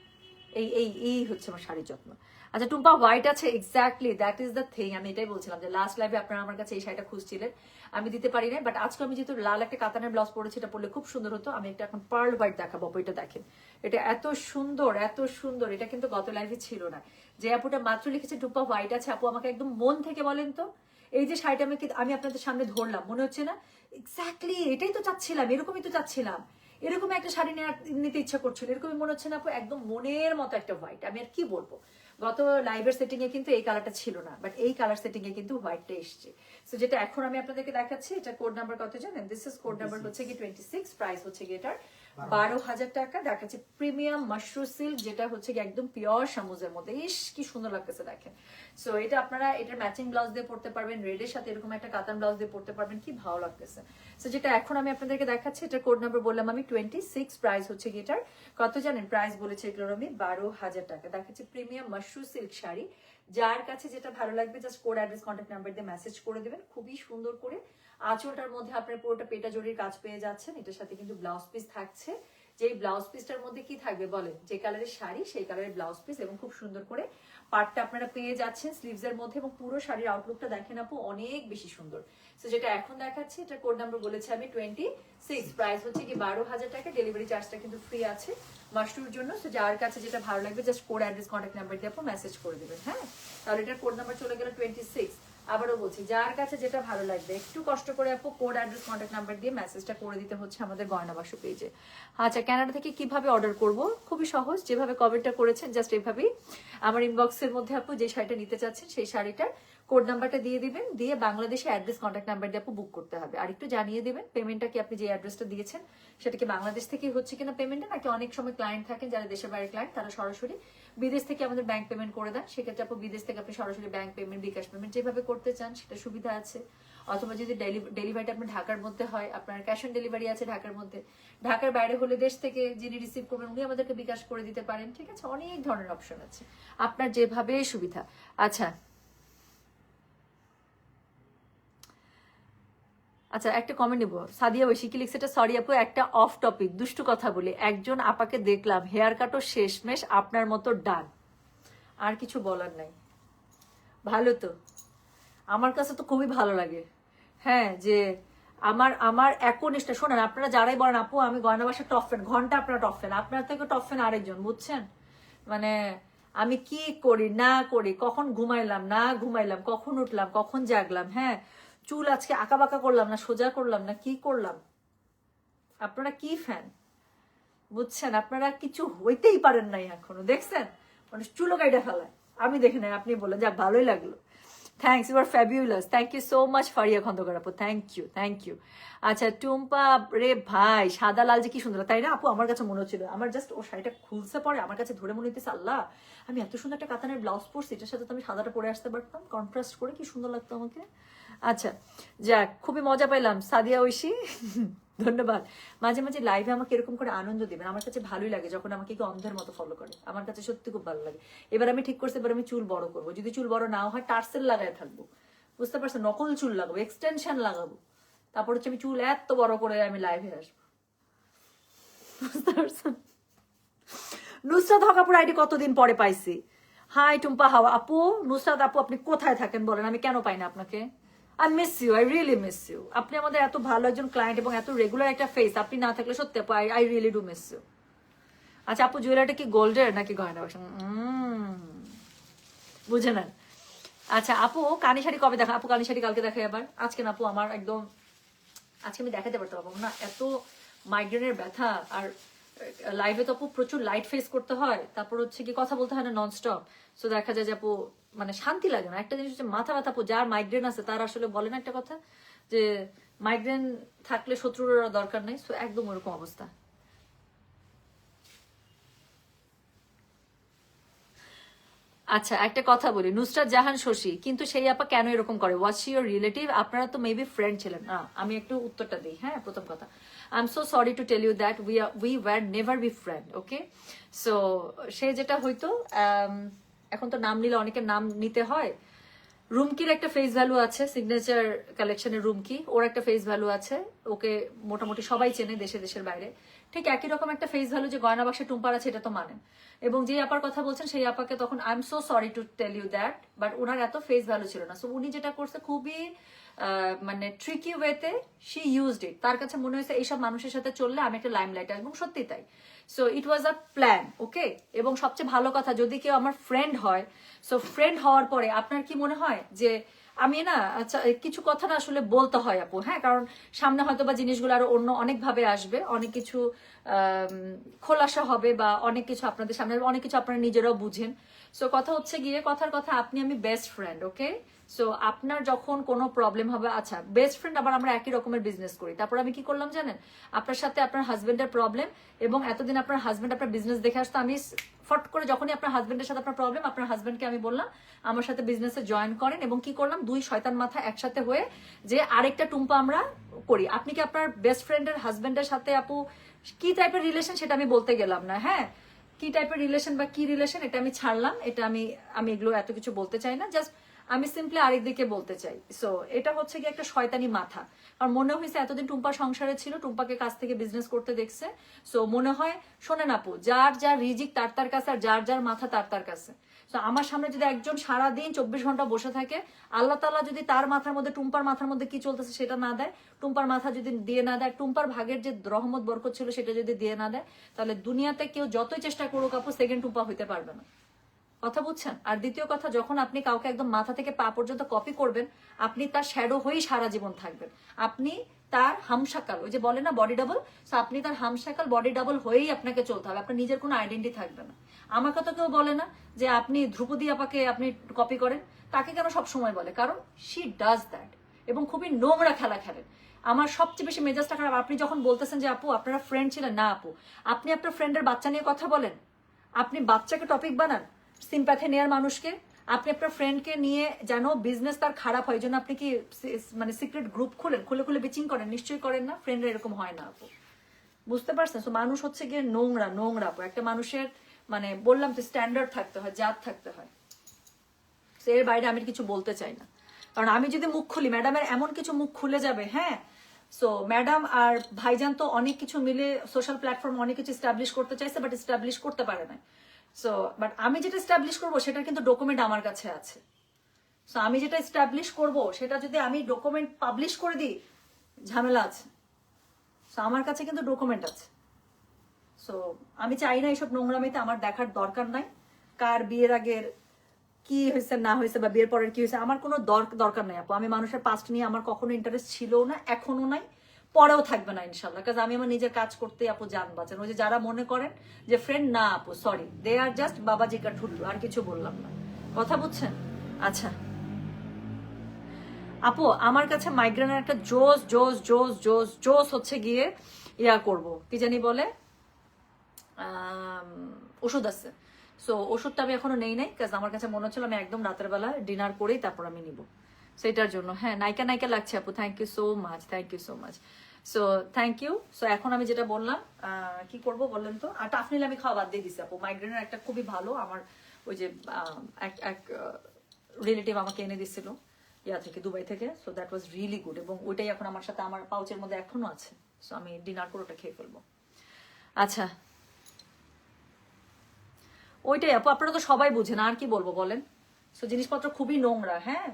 এই হচ্ছে আমার শাড়ির যত্ন। আচ্ছা টুম্পা, হোয়াইট আছে, exactly that is the thing. আমি এটাই বলছিলাম যে লাস্ট লাইভে আপনারা আমার কাছে এই শাড়িটা খুঁজছিলেন, আমি দিতে পারি না। বাট আজকে আমি যেহেতু লাল একটা কাতানের ব্লাউজ পরেছি, এটা পরলে খুব সুন্দর হতো। আমি একটা এখন পার্ল হোয়াইট দেখাবো, এটা দেখেন, এটা এত সুন্দর এত সুন্দর। এটা কিন্তু গত লাইভে ছিল না। যে আপুটা মাত্র লিখেছে টুম্পা হোয়াইট আছে, আপু আমাকে একদম মন থেকে বলেন তো এই যে শাড়িটা আমি আপনাদের সামনে ধরলাম, মনে হচ্ছে না এক্স্যাক্টলি এটাই তো চাচ্ছিলাম, এরকমই তো চাচ্ছিলাম, এরকম একটা শাড়ি নিতে ইচ্ছা করছিল, এরকমই মনে হচ্ছে না আপু, একদম মনের মতো একটা হোয়াইট। আমি আর কি বলবো, গত লাইভের সেটিং এ কিন্তু এই কালারটা ছিল না, বাট এই কালার সেটিং এ কিন্তু হোয়াইটটা এসছে। সো যেটা এখন আমি আপনাদেরকে দেখাচ্ছি, এটা কোড নাম্বার কত জানেন? দিস ইজ কোড নাম্বার হচ্ছে কি 26, প্রাইস হচ্ছে কি এটার 12,000 টাকা। দেখাচ্ছে প্রিমিয়াম মাশরু সিল্ক, যেটা হচ্ছে কি একদম পিওর সামুজের মধ্যে। ইস কি সুন্দর লাগতেছে দেখেন। সো এটা আপনারা এটার ম্যাচিং ব্লাউজ দিয়ে পড়তে পারবেন, রেডের সাথে এরকম একটা কাতান ব্লাউজ দিয়ে পড়তে পারবেন, কি ভালো লাগতেছে। সো যেটা এখন আমি আপনাদেরকে দেখাচ্ছি, এটা কোড নাম্বার বললাম আমি 26, প্রাইস হচ্ছে কি এটার কত জানেন? প্রাইস বলেছে এগুলোর আমি 12,000 টাকা। দেখাচ্ছি প্রিমিয়াম মাশরু সিল্ক শাড়ি, যার কাছে যেটা ভালো লাগবে just code address contact number দিয়ে মেসেজ করে দেবেন। খুবই সুন্দর করে আঁচলটার মধ্যে আপনার পুরোটা পেটা জড়ির কাজ পেয়ে যাচ্ছেন। এটার সাথে কিন্তু ব্লাউজ পিস থাকছে, যে ব্লাউজ পিসটার মধ্যে কি থাকবে বলেন, যে কালারের শাড়ি সেই কালারের ব্লাউজ পিস, এবং খুব সুন্দর করে পার্টটা আপনারা পেয়ে যাচ্ছেন স্লিভস এর মধ্যে, এবং পুরো শাড়ির আউটলুকটা দেখেন আপু অনেক বেশি সুন্দর। সো যেটা এখন দেখাচ্ছি, এটা কোড নাম্বার বলেছে আমি 26, প্রাইস হচ্ছে কি 12,000 টাকা। ডেলিভারি চার্জটা কিন্তু ফ্রি আছে মাশরুর জন্য। সো যার কাছে যেটা ভালো লাগবে just code address contact number দিয়ে আপু মেসেজ করে দেবেন। হ্যাঁ, তাহলে এটার কোড নাম্বার চলে গেল 26। আবারও বলছি, যার কাছে যেটা ভালো লাগবে একটু কষ্ট করে আপু কোড অ্যাড্রেস কন্ট্যাক্ট নাম্বার দিয়ে মেসেজটা করে দিতে হচ্ছে আমাদের গয়না বাসু পেজে। আচ্ছা, কানাডা থেকে কিভাবে অর্ডার করব? খুবই সহজ, যেভাবে কমেন্টটা করেছেন জাস্ট এইভাবেই আমার ইনবক্সের মধ্যে আপু যে শাড়িটা নিতে চাচ্ছেন সেই শাড়িটার কোড নাম্বারটা দিয়ে দিবেন, দিয়ে বাংলাদেশে অ্যাড্রেস কন্ট্যাক্ট নাম্বার দিয়ে আপু বুক করতে হবে। আর একটু জানিয়ে দেবেন পেমেন্টটা কি আপনি যে অ্যাড্রেসটা দিয়েছেন সেটা কি বাংলাদেশ থেকে হচ্ছে কিনা পেমেন্টটা, নাকি অনেক সময় ক্লায়েন্ট থাকেন যারা দেশের বাইরের ক্লায়েন্ট, তারা সরাসরি বিদেশ থেকে আমাদের ব্যাংক পেমেন্ট করে দেন। সেক্ষেত্রে আপু বিদেশ থেকে আপনি সরাসরি ব্যাংক পেমেন্ট, বিকাশ পেমেন্ট যেভাবে করতে চান সেটা সুবিধা আছে। অথবা যদি ডেলিভারিটা আপনার ঢাকার মধ্যে হয়, আপনার ক্যাশ অন ডেলিভারি আছে ঢাকার মধ্যে। ঢাকার বাইরে হলে দেশ থেকে যিনি রিসিভ করবেন উনি আমাদেরকে বিকাশ করে দিতে পারেন। ঠিক আছে, অনেক ধরনের অপশন আছে, আপনার যেভাবে সুবিধা। আচ্ছা আচ্ছা, একটা কমেন্ট নিব। সাদিয়া বৈশি কি লিখছে, এটা সরি আপু, একটা অফ টপিক দুষ্টু কথা বলি। একজন আপাকে দেখলাম হেয়ার কাটও শেষমেশ আপনার মতো ডান, আর কিছু বলার নাই। ভালো তো, আমার কাছে তো খুবই ভালো লাগে। হ্যাঁ, যে আমার আমার একনিষ্ঠা শোনেন, আপনারা যারাই বলেন আপু আমি গয়না বাসা টপ ফ্যান, ঘন্টা আপনারা টপ ফ্যান, আপনার থেকে টপ ফ্যান আরেকজন, বুঝছেন? মানে আমি কি করি না করি, কখন ঘুমাইলাম না ঘুমাইলাম, কখন উঠলাম কখন জাগলাম, হ্যাঁ চুল আজকে আঁকা বাঁকা করলাম না সোজা করলাম না কি করলাম, আপনারা কি ফ্যান, বুঝছেন? আপনারা কিছু হইতেই পারেন নাই এখনো, দেখছেন? মানে চুলো কাইটা ফেলায়, আমি দেখে নাই, আপনি বললেন, যাক ভালোই লাগলো। Thanks, you are fabulous, thank you so much Faria Khandakar আপু, থ্যাংক ইউ থ্যাংক ইউ। আচ্ছা টুম্পা রে ভাই, সাদা লাল যে কি সুন্দর, তাই না আপু? আমার কাছে মনে হচ্ছিল, আমার জাস্ট ও শাড়িটা খুলছে পরে আমার কাছে ধরে মনে হইতেছে, আল্লাহ আমি এত সুন্দর একটা কাতানের ব্লাউজ পরছি, এটার সাথে তো আমি সাদাটা পরে আসতে পারতাম, কন্ট্রাস্ট করে কি সুন্দর লাগতো আমাকে। আচ্ছা যাক, খুবই মজা পাইলাম সাদিয়া ঐশী, ধন্যবাদ। মাঝে মাঝে লাইভে আমাকে এরকম করে আনন্দ দিবেন, আমার কাছে ভালোই লাগে যখন আমাকে কি অন্ধের মতো ফলো করে, আমার কাছে সত্যি খুব ভালো লাগে। এবার আমি ঠিক করছি, এবার আমি চুল বড় করবো, যদি চুল বড় নাও হয় টার্সেল লাগায় থাকবো, বুঝতে পারছেন? নকল চুল লাগাবো, এক্সটেনশন লাগাবো, তারপর হচ্ছে আমি চুল এত বড় করে আমি লাইভে আসবো, বুঝতে পারছেন? নুসরাত হকাপুর আইডি কতদিন পরে পাইছি। হাই টুম্পা হাওয়া আপু, নুসরাত আপু আপনি কোথায় থাকেন বলেন, আমি কেন পাই না আপনাকে? I miss you, I really miss you. আপনি আমাদের এত ভালো একজন ক্লায়েন্ট এবং এত রেগুলার একটা ফেস, আপনি না থাকলে সত্যি আপু I really do miss you. আচ্ছা আপু, জুয়েলারিটা কি গোল্ডের নাকি গয়না বাসন? বুঝে নেন। আচ্ছা আপু, কানি শাড়ি কবে দেখা? আপু কানি শাড়ি কালকে দেখাই আবার, আজকে না আপু, আমার একদম আজকে আমি দেখাতে পারতে পারবো না, এত মাইগ্রেনের ব্যথা, আর লাইভে তো আপু প্রচুর লাইট ফেস করতে হয়, তারপর হচ্ছে কি কথা বলতে হয় না ননস্টপ। সো দেখা যায় যে আপু মানে শান্তি লাগে না। একটা জিনিস হচ্ছে মাথা ব্যথা, আপু যার মাইগ্রেন আছে তার আসলে বলে না একটা কথা যে মাইগ্রেন থাকলে শত্রুর দরকার নেই, সো একদম ওরকম অবস্থা। আচ্ছা একটা কথা বলি, নুসরাত জাহান শশী, কিন্তু সেই আপা কেন এরকম করে? Was she your relative? আপনারা তো মেবি ফ্রেন্ড ছিলেন না। আমি একটু উত্তরটা দিই। হ্যাঁ, প্রথম কথা, I am so sorry to tell you that we were never be friend, okay? So সে যেটা হয়তো এখন তো নাম নিলে অনেকের নাম নিতে হয়। রুমকির একটা ফেস ভ্যালু আছে, সিগনেচার কালেকশনের রুমকি, ওর একটা ফেস ভ্যালু আছে, ওকে মোটামুটি সবাই চেনে দেশে দেশের বাইরে। ঠিক একই রকম একটা ফেস ভ্যালু যে গয়না বাক্সে টুম্পার আছে, এটা তো মানেন। এবং যে আপার কথা বলছেন সেই আপাকে তখন I am so sorry to tell you that, but ওনার এত ফেস ভ্যালু ছিল না। সো উনি যেটা করছে খুবই মানে ট্রিকি ওয়েতে শি ইউজড ইট। তার কাছে মনে হয়েছে এইসব মানুষের সাথে চললে আমি একটা লাইমলাইট আসবো, এবং সত্যি তাই। So it was a plan, okay? এবং সবচেয়ে ভালো কথা, যদি কেউ আমার ফ্রেন্ড হয়, সো ফ্রেন্ড হওয়ার পরে আপনার কি মনে হয় যে আমি না আচ্ছা কিছু কথা না আসলে বলতে হয় আপু, হ্যাঁ, কারণ সামনে হয়তো বা জিনিসগুলো আরো অন্য অনেকভাবে আসবে, অনেক কিছু খোলাসা হবে বা অনেক কিছু আপনাদের সামনে অনেক কিছু আপনারা নিজেরাও বুঝেন। সো কথা হচ্ছে গিয়ে কথার কথা, আপনি আমি বেস্ট ফ্রেন্ড, ওকে? সো আপনার যখন কোনো প্রবলেম হবে, আচ্ছা বেস্ট ফ্রেন্ড আবার আমরা একই রকমের বিজনেস করি, তারপর আমি কি করলাম জানেন, আপনার সাথে আপনার হাজবেন্ডের প্রবলেম, এবং এতদিন আপনার হাজবেন্ড আপনার বিজনেস দেখে আসতো, আমি ফট করে যখনই আপনার হাজবেন্ডের সাথে আপনার প্রবলেম, আপনার হাজবেন্ডকে আমি বললাম আমার সাথে বিজনেসে জয়েন করেন, এবং কি করলাম, দুই শয়তান মাথা একসাথে হয়ে যে আরেকটা টুম্পা আমরা করি। আপনি কি আপনার বেস্ট ফ্রেন্ডের হাজবেন্ডের সাথে আপু কি টাইপের রিলেশন সেটা আমি বলতে গেলাম না, হ্যাঁ, কি টাইপের রিলেশন বা কি রিলেশন এটা আমি ছাড়লাম, এটা আমি আমি এগুলো এত কিছু বলতে চাই না, জাস্ট আমি সিম্পলি আরেক দিকে বলতে চাই। সো এটা হচ্ছে কি একটা শয়তানি মাথা, আর মনে হয়েছে এতদিন টুম্পা সংসারে ছিল, টুম্পাকে কাছ থেকে বিজনেস করতে দেখছে, সো মনে হয় শোনেন আপু, যার যার রিজিক তার তার কাছে, আর যার যার মাথা তার তার কাছে। তো আমার সামনে যদি একজন সারাদিন 24 ঘন্টা বসে থাকে, আল্লাহ তাআলা যদি তার মাথার মধ্যে, টুম্পার মাথার মধ্যে কি চলতেছে সেটা না দেয়, টুম্পার মাথা যদি দিয়ে না দেয়, টুম্পার ভাগের যে রহমত বরকত ছিল সেটা যদি দিয়ে না দেয়, তাহলে দুনিয়াতে কেউ যতই চেষ্টা করুক আপু সেকেন্ড টুম্পা হইতে পারবে না। কথা বুঝছেন? আর দ্বিতীয় কথা, যখন আপনি কাউকে একদম মাথা থেকে পা পর্যন্ত কপি করবেন, আপনি তার শ্যাডো হয়েই সারা জীবন থাকবেন, আপনি তার হামশাকাল, ওই যে বলে না বডি ডাবল, সো আপনি তার হামশাকাল বডি ডাবল হয়েই আপনাকে চলতে হবে, আপনার নিজের কোনো আইডেন্টি থাকবে না। আমাকে তো কেউ বলে না যে আপনি ধ্রুপদী আপাকে আপনি কপি করেন, তাকে কেন সব সময় বলে, কারণ শি ডাজ দ্যাট, এবং খুবই নোংরা খেলা খেলেন। আমার সবচেয়ে বেশি মেজাজটা খারাপ আপনি যখন বলতেছেন যে আপু আপনারা ফ্রেন্ড ছিলেন, না আপু, আপনি আপনার ফ্রেন্ডের বাচ্চা নিয়ে কথা বলেন, আপনি বাচ্চাকে টপিক বানান সিম্প্যাথি নেয়ার মানুষকে, আপনি আপনার ফ্রেন্ডকে নিয়ে যেন বিজনেস তার খারাপ হয় জন্য আপনি কি মানে সিক্রেট গ্রুপ খুলেন, খুলে খুলে বিচিং করেন? নিশ্চয়ই করেন না, ফ্রেন্ডরা এরকম হয় না আপু, বুঝতে পারছেন? তো মানুষ হচ্ছে গিয়ে নোংরা নোংরা আপু, একটা মানুষের মানে বললাম তো স্ট্যান্ডার্ড থাকতে হয়, জাত থাকতে হয়, এর বাইরে আমি কিছু বলতে চাই না, কারণ আমি যদি মুখ খুলি ম্যাডামের এমন কিছু মুখ খুলে যাবে, হ্যাঁ। সো ম্যাডাম আর ভাইজান তো অনেক কিছু মিলে সোশ্যাল প্ল্যাটফর্ম অনেক কিছু এস্টাবলিশ করতে চাইছে, বাট এস্টাবলিশ করতে পারে না। সো বাট আমি যেটা এস্টাবলিশ করবো সেটার কিন্তু ডকুমেন্ট আমার কাছে আছে। সো আমি যেটা এস্টাবলিশ করব সেটা যদি আমি ডকুমেন্ট পাবলিশ করে দিই, ঝামেলা আছে। সো আমার কাছে কিন্তু ডকুমেন্ট আছে। সো আমি চাই না এইসব নোংরামিতে আমার দেখার দরকার নাই, কার বিয়ের আগের কি হয়েছে না হয়েছে বা বিয়ের পরের কি হয়েছে আমার কোনো দরকার নাই আপু। আমি মানুষের পাস্ট নিয়ে আমার কখনো ইন্টারেস্ট ছিল না, এখনো নাই, পরেও থাকবে না ইনশাল্লাহ, কাজ আমি আমার নিজের কাজ করতে আপু জান বাঁচান। ওই যে যারা মনে করেন যে ফ্রেন্ড, না আপু সরি, দে আর জাস্ট বাবাজি কা ঠুট্টু, আর কিছু বললাম না, কথা বুঝছেন? আচ্ছা আপু, আমার কাছে মাইগ্রেনের একটা জোস জোস জোস জোস জোস হচ্ছে গিয়ে ইয়া করব, কি জানি বলে, ওষুধ আছে। সো ওষুধটা আমি এখনো নেই নাই, কাজ আমার কাছে মনে হচ্ছিল আমি একদম রাতের বেলা ডিনার করেই তারপর আমি নিব, সেটার জন্য। হ্যাঁ, নায়িকা নায়িকা লাগছে আপু, thank you so much, thank you so much. So thank you. So এখন আমি যেটা বললাম, কি করব বললেন তো, আর টাফনিল আমি খাওয়া বাদ দিয়ে দিছি আপু, মাইগ্রেনের একটা খুবই ভালো আমার ওই যে এক রিলেটিভ আমাকে এনে দিছিল ইয়া থেকে, দুবাই থেকে। So that was really good, এবং ওইটাই এখন আমার সাথে আমার পাউচের মধ্যে এখনো আছে। সো আমি ডিনার করে ওটা খেয়ে ফেলবো। আচ্ছা ওইটাই আপু, আপনারা তো সবাই বুঝেন, আর কি বলবো বলেন। সো জিনিসপত্র খুবই নোংরা, হ্যাঁ।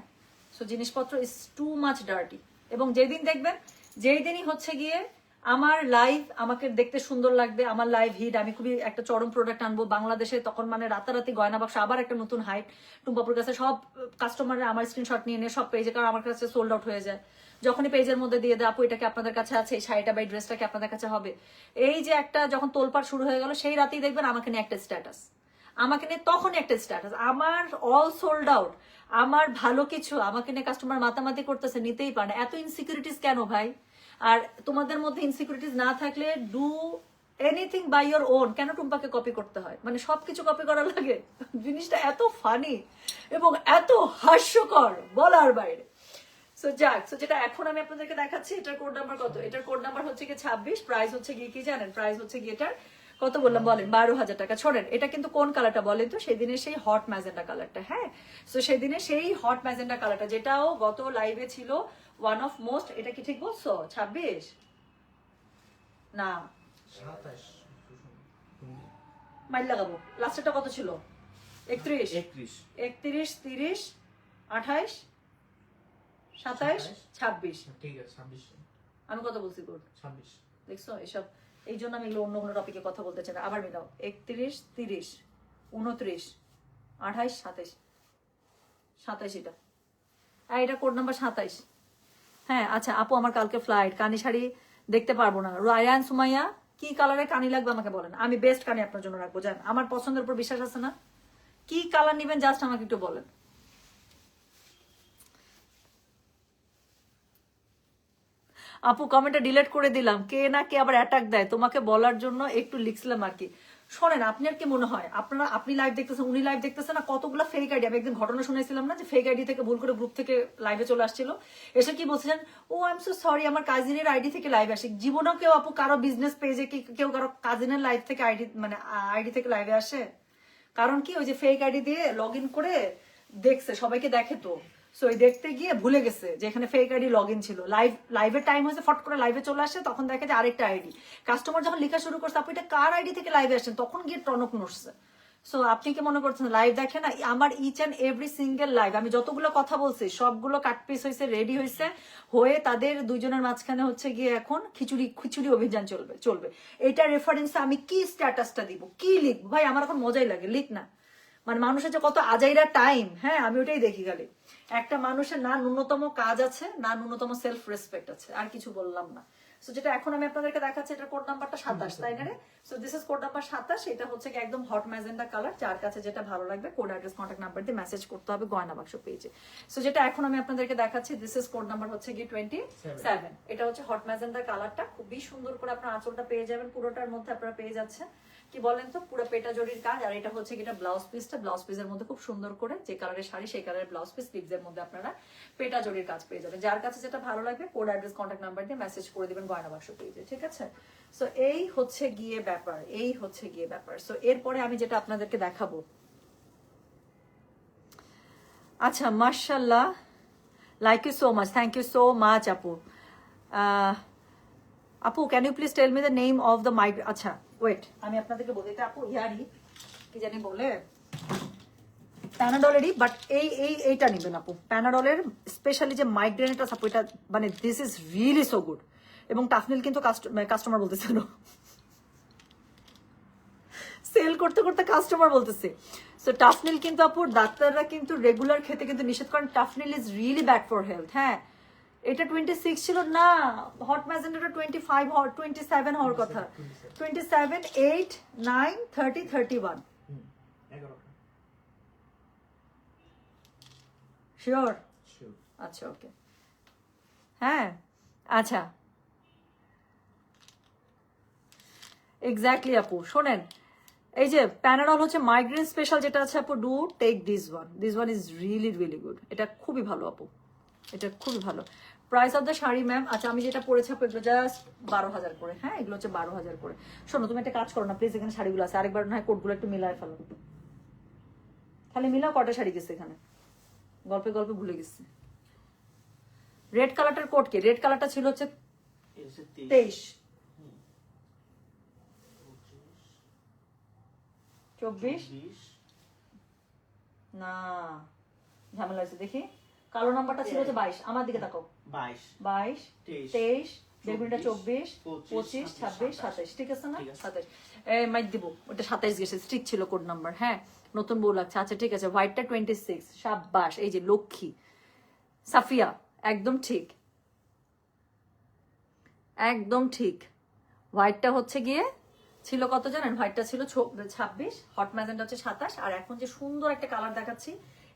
সো জিনিসপত্র ইজ টু মাচ ডার্টি, এবং যেদিন দেখবেন, যেই দিনই হচ্ছে গিয়ে আমার লাইভ আমাকে দেখতে সুন্দর লাগবে, আমার লাইভ হিট, আমি খুবই একটা চরম প্রোডাক্ট আনবো বাংলাদেশে, তখন মানে রাতারাতি গয়না বাক্স আবার একটা নতুন হাইট, টুম্পাপুর কাছে সব কাস্টমাররা আমার স্ক্রিনশট নিয়ে নিয়ে সব পেজে, কারণ আমার কাছে সোল্ড আউট হয়ে যায় যখনই পেজের মধ্যে দিয়ে দেয়, আপু এটা কি আপনাদের কাছে আছে, এই শাড়িটা বা এই ড্রেসটা কি আপনাদের কাছে হবে, এই যে একটা যখন তোলপাড় শুরু হয়ে গেল, সেই রাতেই দেখবেন আমাকে নিয়ে একটা স্ট্যাটাস, আমাকে নিয়ে তখনই একটা স্ট্যাটাস, আমার অল সোল্ড আউট, আমার ভালো কিছু, আমাকে নিয়ে কাস্টমার মাতামাতি করতেছে, নিতেই পারে না। এত ইনসিকিউরিটিস কেন ভাই? আর তোমাদের মধ্যে ইনসিকিউরিটিস না থাকলে do anything by your own, কেন টুম্পাকে কপি করতে হয়, মানে সবকিছু কপি করা লাগে? জিনিসটা এত ফানি এবং এত হাস্যকর বলার বাইরে। সো যাক, সো যেটা এখন আমি আপনাদেরকে দেখাচ্ছি, এটার কোড নাম্বার কত, এটার কোড নাম্বার হচ্ছে গিয়ে 26, প্রাইস হচ্ছে গিয়ে কি জানেন, প্রাইস হচ্ছে গিয়ে এটার কত বললাম বলেন, 12,000 টাকা। ছড়েন, এটা কিন্তু কোন কালারটা বলেন তো, সেদিনে সেই হট ম্যাজেন্ডা কালারটা, হ্যাঁ। সো সেদিনে সেই হট ম্যাজেন্ডা কালারটা, যেটাও গত লাইভে ছিল ওয়ান অফ মোস্ট, এটা কি ঠিক বলছো? 26 না 27 মাইল লাগাবো, লাস্টেরটা কত ছিল? 31 31 31 30 28 27 26, ঠিক আছে 26 আমি কত বলছি কোড? 26 দেখছো এসব, এই জন্য আমি এগুলো অন্য কোনো টপিকে কথা বলতে চাই না। আবার মিলাও, 31 30 29 28 27 27, এটা এটা কোড নাম্বার 27। হ্যাঁ আচ্ছা আপু, আমার কালকে ফ্লাইট, কানি শাড়ি দেখতে পারবো না। রায়ান সুমাইয়া, কি কালারের কানি লাগবে আমাকে বলেন, আমি বেস্ট কানি আপনার জন্য রাখবো। জান আমার পছন্দের উপর বিশ্বাস আছে না? কি কালার নিবেন জাস্ট আমাকে একটু বলেন। আপু কমেন্টটা ডিলিট করে দিলাম, কে না কে আবার অ্যাটাক দেয়, তোমাকে বলার জন্য একটু লিখছিলাম আর কি। শোনেন, আপনি আর কি মনে হয় আপনি লাইভ দেখতেছেন, উনি লাইভ দেখতেছেন না, কতগুলো ফেক আইডি। আমি একদিন ঘটনা শুনেছিলাম না, যে ফেক আইডি থেকে ভুল করে গ্রুপ থেকে লাইভে চলে আসছিল, এসে কি বলছিলেন, ও আই এম সো সরি আমার কাজিনের আইডি থেকে লাইভ আসে। জীবনেও কেউ আপু কারো বিজনেস পেজে কি কেউ কারো কাজিনের লাইভ থেকে আইডি মানে আইডি থেকে লাইভে আসে? কারণ কি, ওই যে ফেক আইডি দিয়ে লগ ইন করে দেখছে, সবাইকে দেখে তো, সো ওই দেখতে গিয়ে ভুলে গেছে যে এখানে ফেক আইডি লগ ইন ছিল। লাইভের টাইম হয়েছে, ফট করে লাইভে চলে আসে, তখন দেখে যে আরেকটা আইডি। কাস্টমার যখন লেখা শুরু করছে আপু এটা কার আইডি থেকে লাইভে আসেন, তখন গিয়ে টনক নড়ছে। সো আপনি কি মনে করছেন লাইভ দেখে না? আমার each and every single live, আমি যতগুলো কথা বলছি সবগুলো কাটপিস হয়েছে, রেডি হয়েছে, হয়ে তাদের দুইজনের মাঝখানে হচ্ছে গিয়ে এখন খিচুড়ি অভিযান চলবে। এটা রেফারেন্সে আমি কি স্ট্যাটাসটা দিব, কি লিখবো? ভাই আমার এখন মজাই লাগে, লিখ না। মানে মানুষের যে কত আজাইরা টাইম, হ্যাঁ আমি ওটাই দেখি খালি। একটা মানুষের না ন্যূনতম কাজ আছে, না ন্যূনতম সেলফ রেসপেক্ট আছে, আর কিছু বললাম না। সো যেটা এখন আমি আপনাদেরকে দেখাচ্ছি, এটা কোড নাম্বারটা 27, তাই না রে? So this is code number 27। এটা হচ্ছে কি একদম হট ম্যাজেন্ডা কালার। যার কাছে যেটা ভালো লাগবে কোড অ্যাড্রেস কন্ট্যাক্ট নাম্বার দিয়ে মেসেজ করতে হবে গয়না বাক্স পেজে। সো যেটা এখন আমি আপনাদেরকে দেখাচ্ছি, দিস ইজ কোড নাম্বার হচ্ছে কি 27। এটা হচ্ছে হট ম্যাজেন্ডা কালারটা, খুবই সুন্দর করে আপনার আঁচলটা পেয়ে যাবেন, পুরোটার মধ্যে আপনারা পেয়ে যাচ্ছেন কি বলেন তো, পুরো পেটা জড়ির কাজ। আর এটা হচ্ছে এটা ব্লাউজ পিসটা, ব্লাউজ পিসের মধ্যে খুব সুন্দর করে যে কালারের শাড়ি সেই কালারের ব্লাউজ পিস, স্লিভস এর মধ্যে আপনারা পেটা জড়ির কাজ পেয়ে যাবেন। যার কাছে যেটা ভালো লাগবে কোড অ্যাড্রেস কন্ট্যাক্ট নাম্বার দিয়ে মেসেজ করে দিবেন গয়না বাক্স পেজে, ঠিক আছে? সো এই হচ্ছে গিয়ে ব্যাপার। সো এরপরে আমি যেটা আপনাদেরকে দেখাবো, আচ্ছা মাশাআল্লাহ, like you so much, thank you so much আপু। আপু can you please tell me the name of the migraine. আচ্ছা ওয়েট, আমি আপনাদেরকে বলি, এটা আপু ইয়ারি কি জানি বলে, প্যানাডলেরই, বাট এইটা নেবেন আপু, প্যানাডলের স্পেশালি যে মাইগ্রেনটা আপু, এটা মানে this is really so good. এবং টাফনিল কিন্তু কাস্টমার বলতেছিল, সেল করতে করতে কাস্টমার বলতেছে। সো টাফনিল কিন্তু আপু ডাক্তাররা কিন্তু রেগুলার খেতে কিন্তু নিষেধ করেন, Tufnil is really bad for health. হ্যাঁ এটা 26 ছিল না, হট ম্যাজেন্ডাটা 25 হওয়ার 27 হওয়ার কথা, 27, 8, 9, 30, 31। শিওর? আচ্ছা ওকে, হ্যাঁ আচ্ছা এক্স্যাক্টলি আপু। শোনেন, এই যে প্যানাডল হচ্ছে মাইগ্রেন স্পেশাল যেটা আছে আপু, do take this one is really good. এটা খুবই ভালো আপু, এটা খুবই ভালো। Price of the sari ma'am, আচ্ছা আমি যেটা পরেছি আপু এগুলো জাস্ট 12,000 করে। হ্যাঁ এগুলো হচ্ছে 12,000 করে। শোনো তুমি একটা কাজ করো না প্লিজ, এখানে শাড়িগুলো আছে, আরেকবার না হয় কোটগুলো একটু মিলায় ফেলো, খালি মিলাও। কটা শাড়ি গেছে এখানে, গল্পে গল্পে ভুলে গেছি। রেড কালারটার কোট কি? রেড কালারটা ছিল হচ্ছে 23, 24 না, ঝামেলা হয়েছে দেখি। কালো নাম্বারটা ছিল হচ্ছে 22, আমার দিকে তাকাও, 22, 23, বেগুনটা 24, 25, 26, 27, ঠিক আছে না? 27 মাইক দিব, ওটা 27 গেছে, স্ট্রিক ছিল কোড নাম্বার। হ্যাঁ নতুন বউ লাগছে, আচ্ছা ঠিক আছে। হোয়াইটটা 26, সাব্বাস, এই যে লক্ষ্মী সাফিয়া, একদম ঠিক, একদম ঠিক। হোয়াইটটা হচ্ছে গিয়ে ছিল কত জানেন? হোয়াইটটা ছিল 26, হট ম্যাজেন্টা হচ্ছে 27, আর এখন যে সুন্দর একটা কালার দেখাচ্ছি,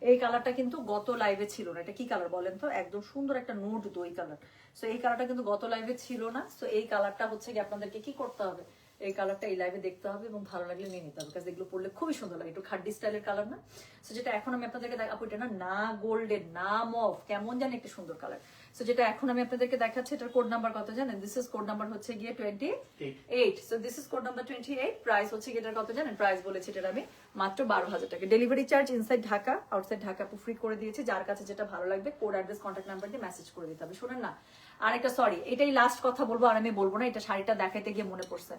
এই কালারটা কিন্তু গত লাইভে ছিল না। এটা কি কালার বলেন তো? একদম সুন্দর একটা নোট দই কালার। সো এই কালারটা কিন্তু গত লাইভে ছিল না। সো এই কালারটা হচ্ছে কি আপনাদেরকে কি করতে হবে, এই কালারটা এই লাইভে দেখতে হবে এবং ভালো লাগলে নিয়ে নিতে হবে, কারণ এগুলো পরলে খুবই সুন্দর লাগে, একটু খাড্ডি স্টাইলের কালার না? সো যেটা এখন আমি আপনাদেরকে দেখাবো, এটা না গোল্ডেন না মফ, কেমন জানি একটা সুন্দর কালার। সো যেটা এখন আমি আপনাদেরকে দেখাচ্ছি, এটার কোড নাম্বার কত জানেন? দিস ইজ কোড নাম্বার হচ্ছে গিয়ে 28। So this is code number 28। Price হচ্ছে গিয়ে এটার কত জানেন? প্রাইস বলেছি এটার আমি মাত্র 12,000 টাকা। Delivery charge inside Dhaka, outside Dhaka free করে দিয়েছি। যার কাছে যেটা ভালো লাগবে কোড অ্যাড্রেস কন্ট্যাক্ট নাম্বার দিয়ে মেসেজ করে দিতে হবে। শুনেন না, আরেকটা সরি, এটাই লাস্ট কথা বলবো, আর আমি বলবো না, এটা শাড়িটা দেখাইতে গিয়ে মনে পড়ছে।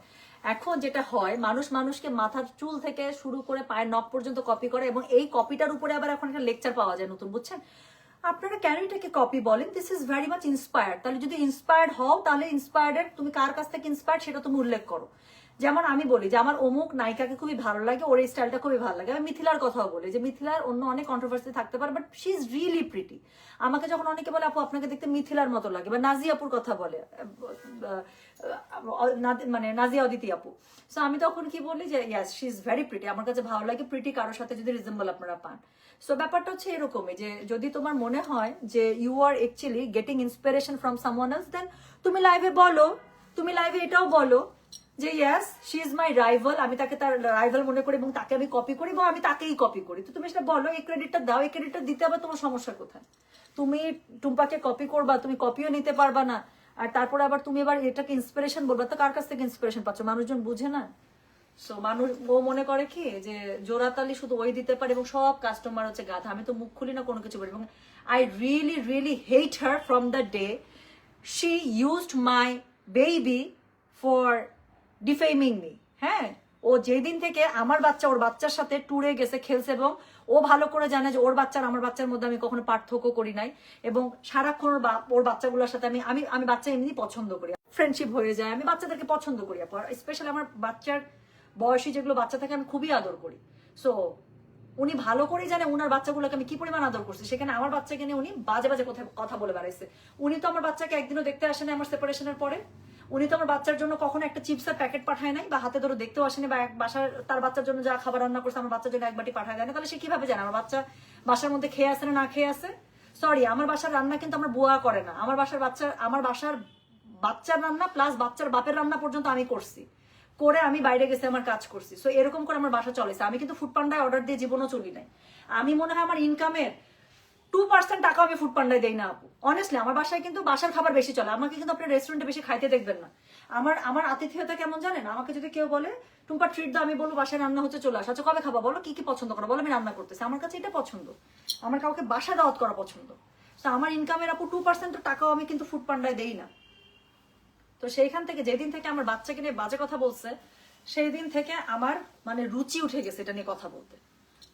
এখন যেটা হয়, মানুষকে মাথার চুল থেকে শুরু করে পায়ের নখ পর্যন্ত কপি করে, এবং এই কপিটার উপরে আবার এখন একটা লেকচার পাওয়া যায় নতুন, বুঝছেন? আপনারা কেন এটাকে কপি বলেন? This is very much inspired. তাহলে যদি ইন্সপায়ার্ড হও, তাহলে ইন্সপায়ার্ড তুমি কার কাছ থেকে ইন্সপায়ার্ড সেটা তুমি উল্লেখ করো। যেমন আমি বলি যে আমার অমুক নায়িকাকে খুবই ভালো লাগে, ওর এই স্টাইলটা খুবই ভালো লাগে। আমি মিথিলার কথাও বলি যে মিথিলার অন্য অনেক কন্ট্রোভার্সি থাকতে পারে, but she is really pretty. আমাকে যখন অনেকে বলে আপু আপনাকে দেখতে মিথিলার মতো লাগে, বা নাজিয়া আপুর কথা বলে, মানে নাজিয়া অদিতি আপু, সো আমি তখন কি বলি যে ইয়াস শি ইজ ভেরি প্রিটি, আমার কাছে ভালো লাগে প্রিটি কারোর সাথে যদি রিজেম্বল আপনারা পান। সো ব্যাপারটা হচ্ছে এরকমই যে যদি তোমার মনে হয় যে you are actually getting inspiration from someone else, then তুমি লাইভে বলো, তুমি লাইভে এটাও বলো যে yes she is my rival, আমি তাকে তার রাইভাল মনে করি এবং তাকে আমি কপি করি বা আমি তাকেই কপি করি। তো তুমি সেটা বলো, এই ক্রেডিটটা দাও, এই ক্রেডিটটা দিতে আবার তোমার সমস্যা কোথায়? তুমি টুম্পাকে কপি করবা, তুমি কপিও নিতে পারবা না, আর তারপরে আবার তুমি এবার এটাকে ইন্সপিরেশন বলবা, তো কার কাছ থেকে ইন্সপিরেশন পাচ্ছ? মানুষজন বুঝে না। সো মানুষ ও মনে করে কি যে জোড়াতালি শুধু ওই দিতে পারে এবং সব কাস্টমার হচ্ছে গাধা। আমি তো মুখ খুলি না কোনো কিছু বলি, এবং I really really hate her from the day she used my baby for defaming me. হ্যাঁ, ও যেদিন থেকে আমার বাচ্চা ওর বাচ্চার সাথে ট্যুরে গেছে, খেলছে, এবং ও ভালো করে জানে যে ওর বাচ্চা আর আমার বাচ্চার মধ্যে আমি কখনো পার্থক্য করি নাই, এবং সারাক্ষণ ওর বাচ্চাগুলোর সাথে আমি আমি আমি বাচ্চা এমনি পছন্দ করি, ফ্রেন্ডশিপ হয়ে যায়, আমি বাচ্চাদেরকে পছন্দ করি। স্পেশালি আমার বাচ্চার বয়সী যেগুলো বাচ্চা থাকে আমি খুবই আদর করি। সো উনি ভালো করে জানে উনার বাচ্চাগুলোকে আমি কি পরিমাণ আদর করছি, সেখানে আমার বাচ্চাকে নিয়ে উনি বাজে বাজে কথা বলে বেড়াইছে। উনি তো আমার বাচ্চাকে একদিনও দেখতে আসেনি আমার সেপারেশনের পরে, উনি তো আমার বাচ্চার জন্য কখনো একটা চিপসের প্যাকেট পাঠায় নাই, বা হাতে ধরে দেখতেও আসেনি, বা এক বাসার তার বাচ্চার জন্য যা খাবার রান্না করছে আমার বাচ্চার জন্য এক বাটি পাঠায় দেয় না। তাহলে সে কিভাবে জানে আমার বাচ্চা বাসার মধ্যে খেয়ে আসে না খেয়ে আসে? সরি, আমার বাসার রান্না কিন্তু আমার বুয়া করে না, আমার বাসার বাচ্চার রান্না প্লাস বাচ্চার বাপের রান্না পর্যন্ত আমি করছি, করে আমি বাইরে গেছি, আমার কাজ করছি। সো এরকম করে আমার বাসা চলেছে। আমি কিন্তু ফুড পান্ডায় অর্ডার দিয়ে জীবনও চলি নাই। আমি মনে হয় আমার ইনকামের 2% টাকা আমি ফুড পান্ডায় দেই না আপু, অনেস্টলি। আমার বাসায় কিন্তু বাসার খাবার বেশি চলে, আমাকে কিন্তু আপনি রেস্টুরেন্টে বেশি খাইতে দেখবেন না। আমার আতিথেয়তা কেমন জানেন? আমাকে যদি কেউ বলে টুম্পা ট্রিট দাও, আমি বলবো বাসায় রান্না হচ্ছে, চলে আসো। আচ্ছা কবে খাবা বলো, কি কি পছন্দ করো বলো, আমি রান্না করতেছি। আমার কাছে এটা পছন্দ, আমার কাউকে বাসা দাওয়াত করা পছন্দ। তো আমার ইনকামের আপু 2% টাকাও আমি কিন্তু ফুড পান্ডায় দেই না। তো সেইখান থেকে যেদিন থেকে আমার বাচ্চাকে নিয়ে বাজে কথা বলছে, সেই দিন থেকে আমার মানে রুচি উঠে গেছে এটা নিয়ে কথা বলতে।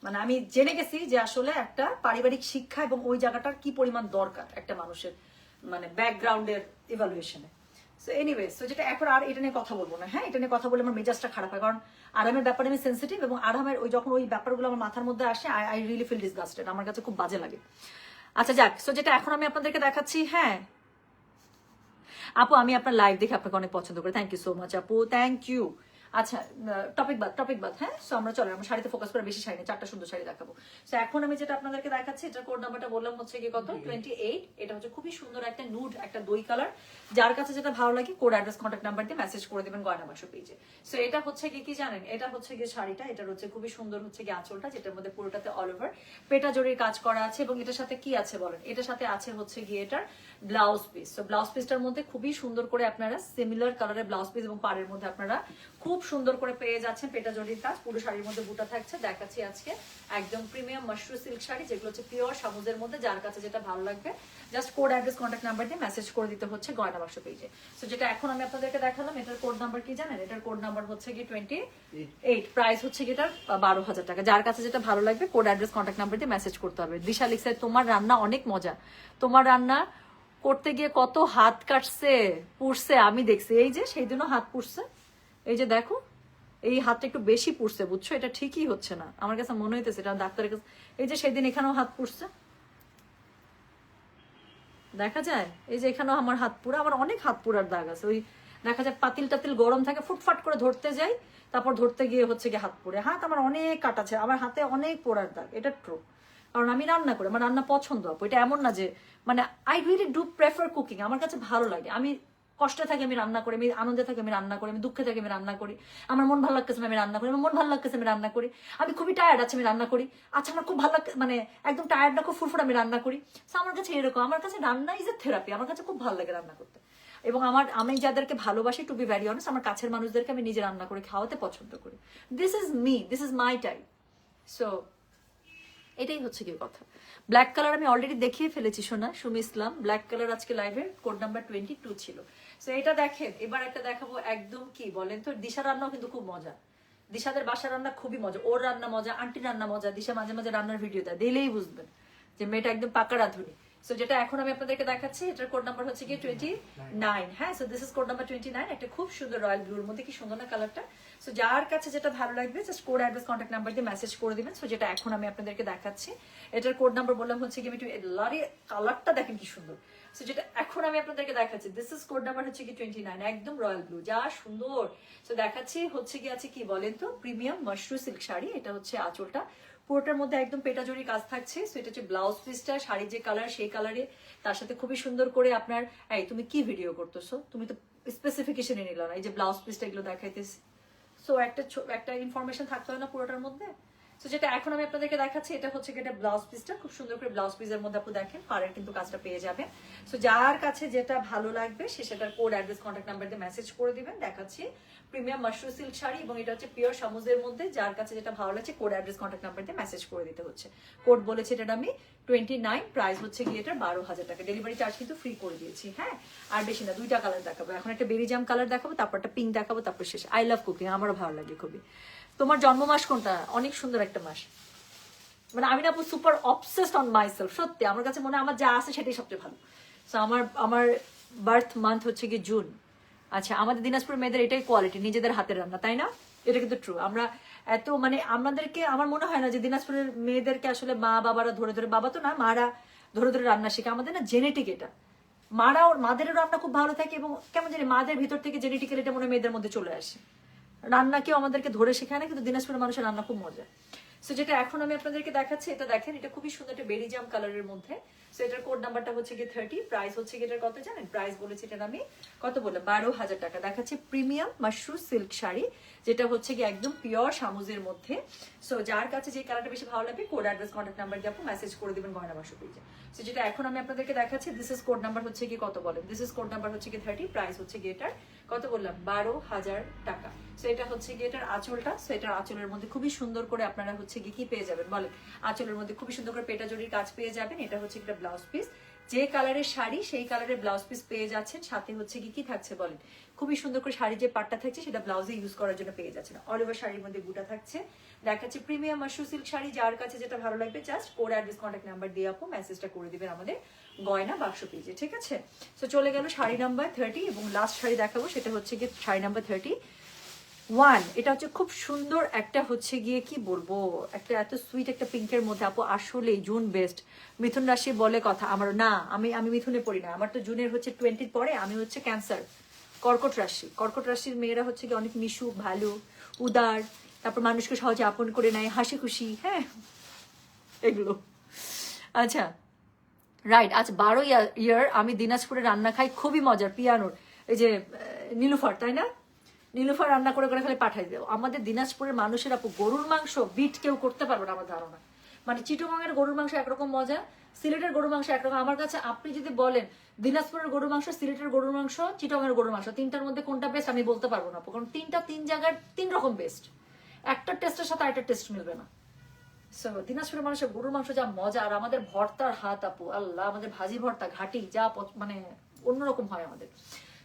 মানে আমি জেনে গেছি যে আসলে একটা পারিবারিক শিক্ষা এবং ওই জায়গাটার কি পরিমাণ দরকার একটা মানুষের, মানে ব্যাকগ্রাউন্ডের ইভালুয়েশনে। সো এনিওয়েজ, তো যেটা এখন আর এটা নিয়ে কথা বলবো না। হ্যাঁ, এটা নিয়ে কথা বলে আমার মেজাজটা খারাপ হয়, কারণ আরামের ব্যাপারে আমি সেন্সিটিভ, এবং আরামের যখন ওই ব্যাপারগুলো আমার মাথার মধ্যে আসে আই রিয়েলি ফিল ডিসগাস্টেড, আমার কাছে খুব বাজে লাগে। আচ্ছা যাক, সো যেটা এখন আমি আপনাদেরকে দেখাচ্ছি, হ্যাঁ আপু আমি আপনার লাইভ দেখে আপনাকে অনেক পছন্দ করি, থ্যাংক ইউ সো মাচ আপু, থ্যাংক ইউ। আচ্ছা টপিক বাদ, হ্যাঁ। সো আমরা চলো, আমরা শাড়িতে ফোকাস করে, বেশি শাড়ি নেই, 4টা সুন্দর শাড়ি দেখাবো। সো এখন আমি যেটা আপনাদেরকে দেখাচ্ছি, এটার কোড নাম্বারটা বললাম হচ্ছে কি কত, 28। এটা হচ্ছে খুবই সুন্দর একটা নুড, একটা দই কালার। যার কাছে যেটা ভালো লাগে কোড অ্যাড্রেস কন্ট্যাক্ট নাম্বার দিয়ে মেসেজ করে দিবেন গয়না বাক্স পেজে। সো এটা হচ্ছে কি জানেন, এটা হচ্ছে গিয়ে শাড়িটা, এটার হচ্ছে খুবই সুন্দর হচ্ছে গিয়ে আঁচলটা, যেটার মধ্যে পুরোটাতে অল ওভার পেটা জরির কাজ করা আছে, এবং এটার সাথে কি আছে বলেন, এটার সাথে আছে হচ্ছে গিয়ে এটার ব্লাউজ পিস। তো ব্লাউজ পিসটার মধ্যে খুবই সুন্দর করে আপনারা সিমিলার কালারের ব্লাউজ পিস, এবং পাড়ের মধ্যে আপনারা খুব সুন্দর করে পেয়ে যাচ্ছেন পেটা জরির কাজ। পুরো শাড়ির মধ্যে বুটা থাকছে। দেখাচ্ছি আজকে একদম প্রিমিয়াম মাশরু সিল্ক শাড়ি, যেগুলো হচ্ছে পিওর সামুজের মধ্যে। যার কাছে যেটা ভালো লাগবে just code address contact number দিয়ে মেসেজ করে দিতে হচ্ছে গয়না বাক্স পেজে। সো যেটা এখন আমি আপনাদেরকে দেখালাম, এটার কোড নাম্বার কি জানেন, এটার কোড নাম্বার হচ্ছে কি 28, প্রাইস হচ্ছে কি এটার 12,000 টাকা। যার কাছে যেটা ভালো লাগবে কোড অ্যাড্রেস কন্ট্যাক্ট নাম্বার দিয়ে মেসেজ করতে হবে। দিশা লিখছে তোমার রান্না অনেক মজা, তোমার রান্না করতে গিয়ে কত হাত কাটছে পুড়ছে আমি দেখছি, এই যে সেই দিনও হাত পুড়ছে, এই যে দেখো এই হাতটা একটু বেশি পুড়ছে, বুঝছো, এটা ঠিকই হচ্ছে না, আমার কাছে মনে হইতেছে এটা ডাক্তারের কাছে। এই যে সেদিন এখানেও হাত পুড়ছে, দেখা যায়, এই যে এখানেও আমার হাত পুরা, আমার অনেক হাত পুরার দাগ আছে। ওই দেখা যায় পাতিল টাতিল গরম থাকে, ফুটফাট করে ধরতে যাই, তারপর ধরতে গিয়ে হচ্ছে গিয়ে হাত পুড়ে। হাত আমার অনেক কাটাছে, আমার হাতে অনেক পোড়ার দাগ, এটা ট্রু। কারণ আমি রান্না করি, আমার রান্না পছন্দ আপু, এটা এমন না যে মানে I really do prefer cooking, আমার কাছে ভালো লাগে। আমি কষ্টে থাকি আমি রান্না করি, আমি আনন্দে থাকি আমি রান্না করি, আমি দুঃখে থাকি আমি রান্না করি, আমার মন ভালো লাগতেছে আমি রান্না করি, আমার মন ভালো লাগতেছে আমি রান্না করি, আমি খুবই টায়ার্ড আছে আমি রান্না করি, আচ্ছা আমার খুব ভালো লাগে, মানে একদম টায়ার্ড না, খুব ফুরফুর আমি রান্না করি। আমার কাছে এরকম, আমার কাছে রান্না ইজ এ থেরাপি, আমার কাছে খুব ভালো লাগে রান্না করতে। এবং আমি যাদেরকে ভালোবাসি, টু বি ভ্যারি অনেস্ট, আমার কাছের মানুষদেরকে আমি নিজে রান্না করে খাওয়াতে পছন্দ করি। This is me, this is my type. So এটাই হচ্ছে কি কথা। ব্ল্যাক কালার আমি অলরেডি দেখিয়ে ফেলেছি সোনা, সুমি ইসলাম ব্ল্যাক কালার আজকে লাইভের কোড নাম্বার 22 ছিল। সো এটা দেখেন, এবার একটা দেখাবো একদম কি বলেন তো, দিশা রান্নাও কিন্তু খুব মজা, দিশাদের বাসা রান্না খুবই মজা, ওর রান্না মজা, আন্টির রান্না মজা, দিশা মাঝে মাঝে রান্নার ভিডিও দেয়, দিলেই বুঝবেন যে মেয়েটা একদম পাকা রাঁধুনি। সো যেটা এখন আমি আপনাদেরকে দেখাচ্ছি, এটার কোড নাম্বার হচ্ছে কি 29। হ্যাঁ, so this is code number 29। একটা খুব সুন্দর রয়্যাল ব্লুর মধ্যে, কি সুন্দর না কালারটা। সো যার কাছে যেটা ভালো লাগবে just code, address, contact number দিয়ে মেসেজ করে দিবেন। সো যেটা এখন আমি আপনাদেরকে দেখাচ্ছি, এটার কোড নাম্বার বললাম হচ্ছে কি, আমি একটু লারি কালারটা দেখেন কি সুন্দর। সো যেটা এখন আমি আপনাদেরকে দেখাচ্ছি, দিস ইজ কোড নাম্বার হচ্ছে কি 29, একদম রয়্যাল ব্লু, যা সুন্দর। সো দেখাচ্ছি হচ্ছে কি আছে কি বলেন তো, প্রিমিয়াম মাশরু সিল্ক শাড়ি। এটা হচ্ছে আঁচলটা, পুরোটার মধ্যে একদম পেটাজড়ি কাজ থাকছে। সো এটা হচ্ছে ব্লাউজ পিসটা, শাড়ির যে কালার সেই কালারে, তার সাথে খুবই সুন্দর করে আপনার, এই তুমি কি ভিডিও করতেছো, তুমি তো স্পেসিফিকেশনে নিল না, এই যে ব্লাউজ পিসটা এগুলো দেখাইতেছি। সো একটা ইনফরমেশন থাকতে হয় না পুরোটার মধ্যে। সো যেটা এখন আমি আপনাদেরকে দেখাচ্ছি, এটা হচ্ছে এটা ব্লাউজ পিসটা, খুব সুন্দর করে ব্লাউজ পিসের মধ্যে আপনি দেখেন পাড়ের কিন্তু কাজটা পেয়ে যাবেন। সো যার কাছে যেটা ভালো লাগবে সে সেটার কোড, অ্যাড্রেস, কন্ট্যাক্ট নাম্বার দিয়ে মেসেজ করে দিবেন। দেখাচ্ছি প্রিমিয়াম মাশরু সিল্ক শাড়ি, এবং এটা হচ্ছে পিওর সামুজের মধ্যে। যার কাছে যেটা ভালো লাগছে কোড, অ্যাড্রেস, কন্ট্যাক্ট নাম্বার দিয়ে মেসেজ করে দিতে হচ্ছে। কোড বলেছে এটা আমি 29, প্রাইস হচ্ছে গিয়ে এটা 12,000 টাকা। ডেলিভারি চার্জ কিন্তু ফ্রি করে দিয়েছি। হ্যাঁ, আর বেশি না, দুইটা কালার দেখাবো এখন, একটা বেরি জাম কালার দেখাবো, তারপর একটা পিঙ্ক দেখাবো, তারপর শেষ। আই লাভ কুকিং, আমারও ভালো লাগে খুবই। তোমার জন্ম মাস কোনটা? অনেক সুন্দর একটা মাস, মানে আমি না সুপার অবসেসড অন মাইসেলফ, সত্যি আমার কাছে মনে হয় আমার যা আছে সেটাই সবচেয়ে ভালো। সো আমার বার্থ মান্থ হচ্ছে কি জুন। আচ্ছা, আমাদের দিনাজপুরের মেয়েদের এটাই কোয়ালিটি, নিজেদের হাতের রান্না, তাই না? এটা কিন্তু ট্রু। আমরা এত মানে আমাদেরকে, আমার মনে হয় না যে দিনাজপুরের মেয়েদেরকে আসলে মা বাবারা ধরে ধরে, বাবা তো না, মারা ধরে ধরে রান্না শেখে। আমাদের না জেনেটিক এটা, মাদেরও রান্না খুব ভালো থাকে, এবং কেমন জানি মাদের ভিতর থেকে জেনেটিক্যালি এটা মনে হয় মেয়েদের মধ্যে চলে আসে। রান্না কেউ আমাদেরকে ধরে শেখায় না, কিন্তু দিনাজপুরের মানুষের রান্না খুব মজা। সো যেটা এখন আমি আপনাদেরকে দেখাচ্ছি, এটা দেখেন, এটা খুবই সুন্দর একটা বেরি জাম কালারের মধ্যে। সো এটার কোড নাম্বারটা হচ্ছে কি 30, প্রাইস হচ্ছে কি এটার কত জানেন? প্রাইস বলেছি এটার আমি কত বললাম, 12,000 টাকা। দেখাচ্ছি প্রিমিয়াম মাশরু সিল্ক শাড়ি, যেটা হচ্ছে কি একদম পিওর সামুজের মধ্যে। সো যার কাছে যে কালারটা বেশি ভালো লাগবে কোড, অ্যাড্রেস, কন্ট্যাক্ট নাম্বার দিয়ে আপনি মেসেজ করে দিবেন গয়না বাক্স পেজে। সো যেটা এখন আমি আপনাদেরকে দেখাচ্ছি, দিস ইজ কোড নাম্বার হচ্ছে কি কত বলেন, দিস ইজ কোড নাম্বার হচ্ছে কি 30, প্রাইস হচ্ছে কি এটার কত বললাম, 12,000 টাকা। সো এটা হচ্ছে কি এটার আঁচলটা। সো এটার আঁচলের মধ্যে খুবই সুন্দর করে আপনারা হচ্ছে কি পেয়ে যাবেন বলেন, আঁচলের মধ্যে খুবই সুন্দর করে পেটা জড়ির কাজ পেয়ে যাবেন। এটা হচ্ছে একটা ব্লাউজ পিস, যে কালারের শাড়ি সেই কালারের ব্লাউজ পিস পেয়ে যাচ্ছেন। সাথে হচ্ছে কি থাকছে বলেন, খুবই সুন্দর করে শাড়ির যে পাটটা থাকছে সেটা ব্লাউজে ইউজ করার জন্য পেয়ে যাচ্ছেন। অল ওভার শাড়ির মধ্যে বুটা থাকছে। দেখাচ্ছে প্রিমিয়াম মাশরু সিল্ক শাড়ি, যার কাছে যেটা ভালো লাগবে just code, address, contact number দিয়ে আপু মেসেজটা করে দিবেন আমাদের গয়না বাক্স পেজে, ঠিক আছে? সো চলে গেল শাড়ি নাম্বার 30, এবং লাস্ট শাড়ি দেখাবো সেটা হচ্ছে গিয়ে শাড়ি নাম্বার 31। এটা হচ্ছে খুব সুন্দর একটা হচ্ছে গিয়ে কি বলবো, একটা এত সুইট একটা পিঙ্কের মধ্যে আপু, আসলে জুন বেস্ট। মিথুন রাশি বলে কথা, আমার না, আমি মিথুনে পড়ি না, আমার তো জুনের হচ্ছে 20 পরে, আমি হচ্ছে ক্যান্সার, কর্কট রাশি। কর্কট রাশির মেয়েরা হচ্ছে কি অনেক মিশুক, ভালো, উদার, তারপর মানুষকে সহজে আপন করে নেয়, হাসি খুশি, হ্যাঁ এগুলো। আচ্ছা রাইট, আজ 12 ইয়ার আমি দিনাজপুরে রান্না খাই, খুবই মজার। পিয়ানোর এই যে নীলুফার, তাই না? নীলুফার রান্না করে করে খালি পাঠাই দেবো। আমাদের দিনাজপুরের মানুষের আপু গরুর মাংস বিট কেউ করতে পারবে না আমার ধারণা। মানে চিটগাঙের গরুর মাংস একরকম মজা, সিলেটের গরুর মাংস একরকম। আমার কাছে আপনি যদি বলেন দিনাজপুরের গরুর মাংস, সিলেটের গরুর মাংস, চিটগাঙের গরুর মাংস, তিনটার মধ্যে কোনটা বেস্ট আমি বলতে পারবো না, কারণ তিন জায়গার 3 রকম বেস্ট। একটা টেস্টের সাথে আরেকটা টেস্ট মিলবে না। সো দিনাজপুরের মানুষের গরুর মাংস যা মজা, আর আমাদের ভর্তার হাত আপু, আল্লাহ, আমাদের ভাজি ভর্তা ঘাটি যা মানে অন্যরকম হয় আমাদের।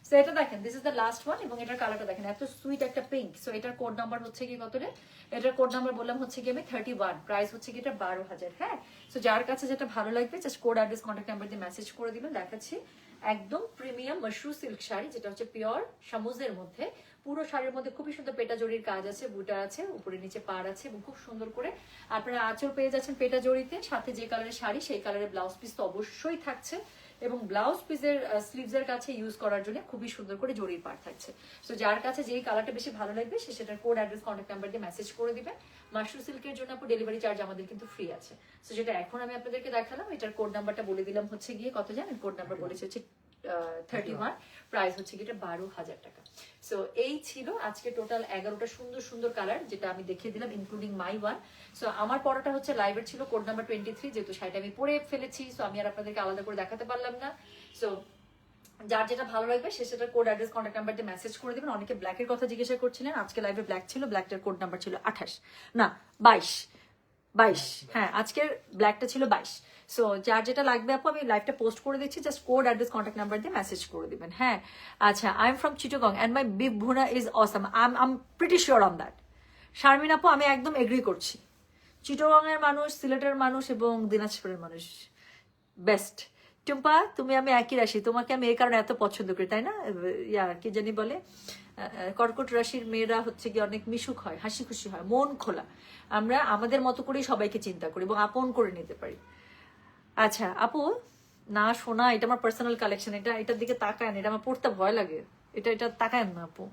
সো এটা দেখেন, this is the last one, এবং এটার কালারটা দেখেন এত সুইট একটা পিঙ্ক। সো এটার কোড নাম্বার হচ্ছে কি কত রে? এটার কোড নাম্বার বললাম হচ্ছে কি আমি 31, প্রাইস হচ্ছে কি এটা 12,000। হ্যাঁ, সো যার কাছে যেটা ভালো লাগবে just code, address, contact number দিয়ে মেসেজ করে দিবেন। দেখাচ্ছি একদম প্রিমিয়াম মাশরু সিল্ক শাড়ি, যেটা হচ্ছে পিওর সামুজের মধ্যে। পুরো শাড়ির মধ্যে খুবই সুন্দর পেটা জড়ির কাজ আছে, বুটা আছে, উপরে নিচে পাড় আছে, এবং খুব সুন্দর করে আপনারা আঁচল পেয়ে যাচ্ছেন পেটা জড়িতে। সাথে যে কালারের শাড়ি সেই কালারের ব্লাউজ পিস তো অবশ্যই থাকছে, এবং ব্লাউজ পিসের স্লিভসের কাছে ইউজ করার জন্য খুবই সুন্দর করে জড়ির পাড় থাকছে। সো যার কাছে যেই কালারটা বেশি ভালো লাগবে সে সেটার কোড, অ্যাড্রেস, কন্ট্যাক্ট নাম্বার দিয়ে মেসেজ করে দিবেন। মাশরু সিল্কের জন্য আপু ডেলিভারি চার্জ আমাদের কিন্তু ফ্রি আছে। সো যেটা এখন আমি আপনাদেরকে দেখালাম, এটার কোড নাম্বারটা বলে দিলাম হচ্ছে গিয়ে কত জানেন? কোড নাম্বার বলেছে হচ্ছে 31, প্রাইস হচ্ছে কি এটা 12,000 টাকা। সো এই ছিল আজকে টোটাল 11টা সুন্দর সুন্দর কালার, যেটা আমি দেখিয়ে দিলাম ইনক্লুডিং মাই ওয়ান। সো আমার পড়াটা হচ্ছে লাইভের ছিল কোড নাম্বার 23, যেহেতু শাড়িটা আমি পরে ফেলেছি, সো আমি আর আপনাদেরকে আলাদা করে দেখাতে পারলাম না। সো যার যেটা ভালো লাগবে সে সেটার কোড, অ্যাড্রেস, কন্ট্যাক্ট নাম্বার দিয়ে মেসেজ করে দেবেন। অনেকে ব্ল্যাকের কথা জিজ্ঞাসা করছিলেন, আজকে লাইভে ব্ল্যাক ছিল, ব্ল্যাকটার কোড নাম্বার ছিল 28, না 22, হ্যাঁ আজকের ব্ল্যাকটা ছিল 22। সো যার যেটা লাগবে আপু আমি লাইভটা পোস্ট করে দিচ্ছি, just code, address, contact number দিয়ে মেসেজ করে দিবেন। হ্যাঁ, আচ্ছা, I am from Chittagong and my beef bhuna is awesome, I am pretty sure on that. Sharmin আপু আমি একদম এগ্রি করছি, চিটাগং এর মানুষ, সিলেটের মানুষ এবং দিনাজপুরের মানুষ বেস্ট। টুম্পা তুমি আমি একই রাশি, তোমাকে আমি এই কারণে এত পছন্দ করি, তাই না? কি জানি বলে, কর্কট রাশির মেয়েরা হচ্ছে কি অনেক মিশুক হয়, হাসি খুশি হয়, মন খোলা। আমরা আমাদের মতো করেই সবাইকে চিন্তা করি এবং আপন করে নিতে পারি। আচ্ছা আপু, না শোনা, এটা আমার পার্সোনাল কালেকশন, এটার দিকে তাকায় না, এটা আমার পড়তে ভয় লাগে, এটা তাকায় না আপু।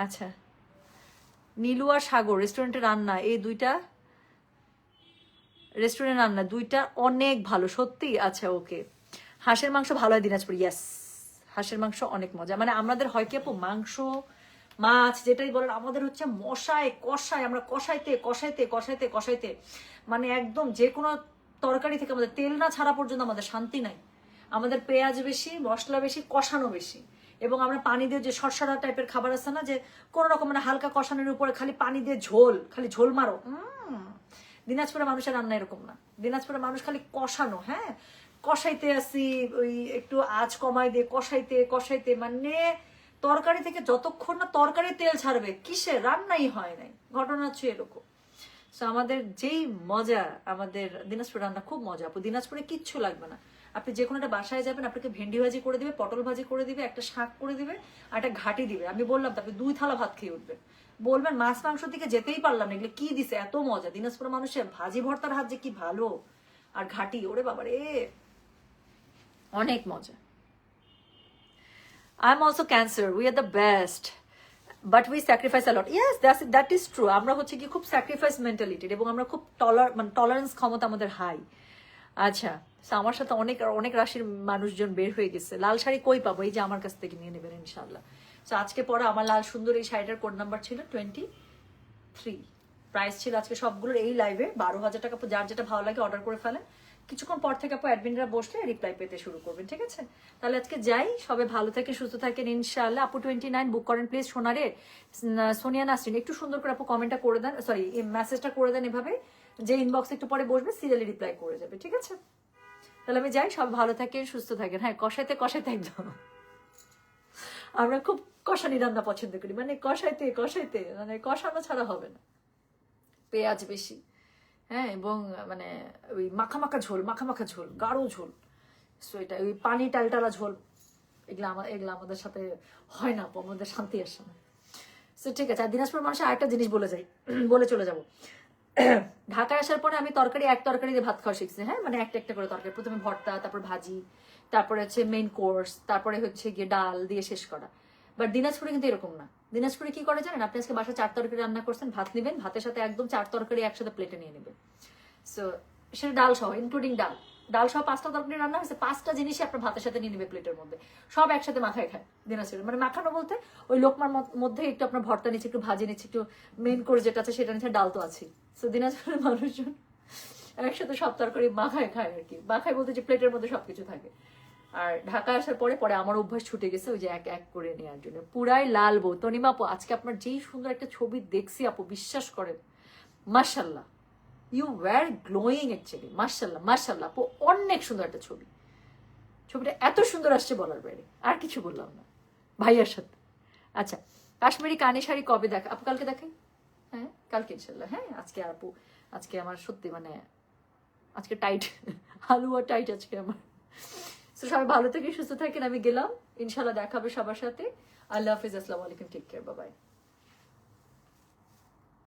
আচ্ছা, নীলু আর সাগর রেস্টুরেন্টে রান্না, এই দুইটা রেস্টুরেন্ট রান্না দুইটা অনেক ভালো সত্যি। আচ্ছা ওকে, হাঁসের মাংস ভালো হয় দিনাজপুর, ইয়াস, হাঁসের মাংস অনেক মজা। মানে আমাদের হয় কি আপু, মাংস মাছ যেটাই বলেন, আমাদের হচ্ছে মশায় কষায়, আমরা কষাইতে কষাইতে কষাইতে কষাইতে মানে একদম যে কোনো তরকারি থেকে আমাদের তেল না ছাড়া পর্যন্ত আমাদের শান্তি নাই। আমাদের পেঁয়াজ বেশি, মশলা বেশি, কষানো বেশি, এবং আমরা পানি দিয়ে যে সরসরা টাইপের খাবার আছে না, যে কোনো রকম মানে হালকা কষানোর উপরে খালি পানি দিয়ে ঝোল, খালি ঝোল মারো। দিনাজপুরের মানুষের রান্না এরকম না, দিনাজপুরের মানুষ খালি কষানো, হ্যাঁ কষাইতে আসি, ওই একটু আঁচ কমাই দিয়ে কষাইতে কষাইতে, মানে তরকারি থেকে যতক্ষণ না তরকারি তেল ছাড়বে কিসে রান্নাই হয় নাই, ঘটনা হচ্ছে এরকম। তো আমাদের যেই মজা, আমাদের দিনাজপুর রান্না খুব মজা আপু, দিনাজপুরে কিচ্ছু লাগবে না। আপনি যে কোনো একটা বাসায় যাবেন, আপনাকে ভেন্ডি ভাজি করে দিবে, পটল ভাজি করে দিবে, একটা শাক করে দিবে, আর একটা ঘাটি দিবে। আমি বললাম তো, আপনি 2 থালা ভাত খেয়ে উঠবেন, বলবেন মাছ মাংসের দিকে যেতেই পারলাম না, এগুলো কি দিছে এত মজা। দিনাজপুরের মানুষের ভাজি ভর্তার হাত যে কি ভালো, আর ঘাটি, ওরে বাবা রে, অনেক মজা। I'm also Cancer. We are the best. But we sacrifice a lot. Yes, that is true. আমরা হচ্ছে কি খুব স্যাক্রিফাইস মেন্টালিটির, এবং আমরা খুব টলারেন্স ক্ষমতা আমাদের হাই। আচ্ছা, আমার সাথে অনেক অনেক রাশির মানুষজন বের হয়ে গেছে। লাল শাড়ি কই পাবো? এই যে আমার কাছ থেকে নিয়ে নেবেন ইনশাল্লাহ। তো আজকে পরে আমার লাল সুন্দর এই শাড়িটার কোড নাম্বার ছিল 23। প্রাইস ছিল আজকে সবগুলোর এই লাইভে 12,000 টাকা। যার যেটা ভালো লাগে অর্ডার করে ফেলেন, কিছুক্ষণ পর থেকে আপু অ্যাডমিনরা বসলে রিপ্লাই পেতে শুরু করবেন, ঠিক আছে? তাহলে আজকে যাই, সবাই ভালো থাকেন, সুস্থ থাকেন ইনশাআল্লাহ। আপু 29 বুক করেন প্লিজ। সোনারে সোনিয়া নাসরিন একটু সুন্দর করে আপু কমেন্টটা করে দেন, সরি মেসেজটা করে দেন এভাবে, যে ইনবক্সে একটু পরে বসবে, সিরিয়ালি রিপ্লাই করে যাবে, ঠিক আছে? তাহলে আমি যাই, সব ভালো থাকেন, সুস্থ থাকেন। হ্যাঁ, কষাইতে কষাইতে একদম, আমরা খুব কষানি রান্না পছন্দ করি, মানে কষাইতে কষাইতে, মানে কষানো ছাড়া হবে না, পেঁয়াজ বেশি, হ্যাঁ, এবং মানে ওই মাখা মাখা ঝোল, মাখা মাখা ঝোল, গাঢ় ঝোল, সো এটা ওই পানি টালটালা ঝোল, এগুলো আমাদের সাথে হয় না, আমাদের শান্তি আসে না। সো ঠিক আছে। আর দিনাজপুর মানুষের আরেকটা জিনিস বলে যাই, বলে চলে যাবো। ঢাকায় আসার পরে আমি এক তরকারি দিয়ে ভাত খাওয়া শিখছি, হ্যাঁ, মানে একটা একটা করে তরকারি, প্রথমে ভর্তা, তারপর ভাজি, তারপরে হচ্ছে মেইন কোর্স, তারপরে হচ্ছে গিয়ে ডাল দিয়ে শেষ করা। বাট দিনাজপুরে কিন্তু এরকম না। দিনাজপুরে কি করে জানেন? আপনি আজকে বাসায় 4 তরকারি রান্না করছেন, ভাত নেবেন, ভাতের সাথে একদম 4 তরকারি একসাথে প্লেটে নিয়ে নেবেন। সো সেটা ডাল সহ, ইনক্লুডিং ডাল সহ 5টা তরকারি রান্না হয়েছে, 5টা জিনিসই আপনার ভাতের সাথে নিয়ে নেবে প্লেটের মধ্যে, সব একসাথে মাখায় খায় দিনাজপুরে। মানে মাখানো বলতে ওই লোকমার মধ্যে একটু আপনার ভর্তা নিচ্ছে, একটু ভাজি নিচ্ছে, একটু মেইন কোর্স যেটা আছে সেটা নিচ্ছে, ডাল তো আছেই। সো দিনাজপুরের মানুষজন একসাথে সব তরকারি মাখায় খায় আর কি, মাখায় বলতে যে প্লেটের মধ্যে সবকিছু থাকে। আর ঢাকা আসার পরে আমার অভ্যাস ছুটে গেছে ওই যে এক এক করে নেওয়ার জন্য। পুরাই লাল বউ। তনিমা আপু, আজকে আপনার যেই সুন্দর একটা ছবি দেখছি আপু, বিশ্বাস করেন, মাশাল্লাহ, ইউ ওয়্যার গ্লোয়িং অ্যাকচুয়ালি, মাশাল্লাহ মাশাল্লাহ আপু, অনেক সুন্দর একটা ছবি। ছবিটা এত সুন্দর আসছে বলার বাইরে, আর কিছু বললাম না ভাইয়ার সাথে। আচ্ছা, কাশ্মীরি কানে শাড়ি কবে দেখা আপু? কালকে দেখাই, হ্যাঁ কালকে ইনশাল্লাহ। হ্যাঁ, আজকে আপু, আজকে আমার সত্যি মানে আজকে টাইট, হালুয়া টাইট আজকে আমার। তো সবাই ভালো থেকে সুস্থ থাকেন, আমি গেলাম, ইনশাল্লাহ দেখাবে সবার সাথে। আল্লাহ হাফিজ, আসসালামু আলাইকুম, টেক কেয়ার, বাই বাই।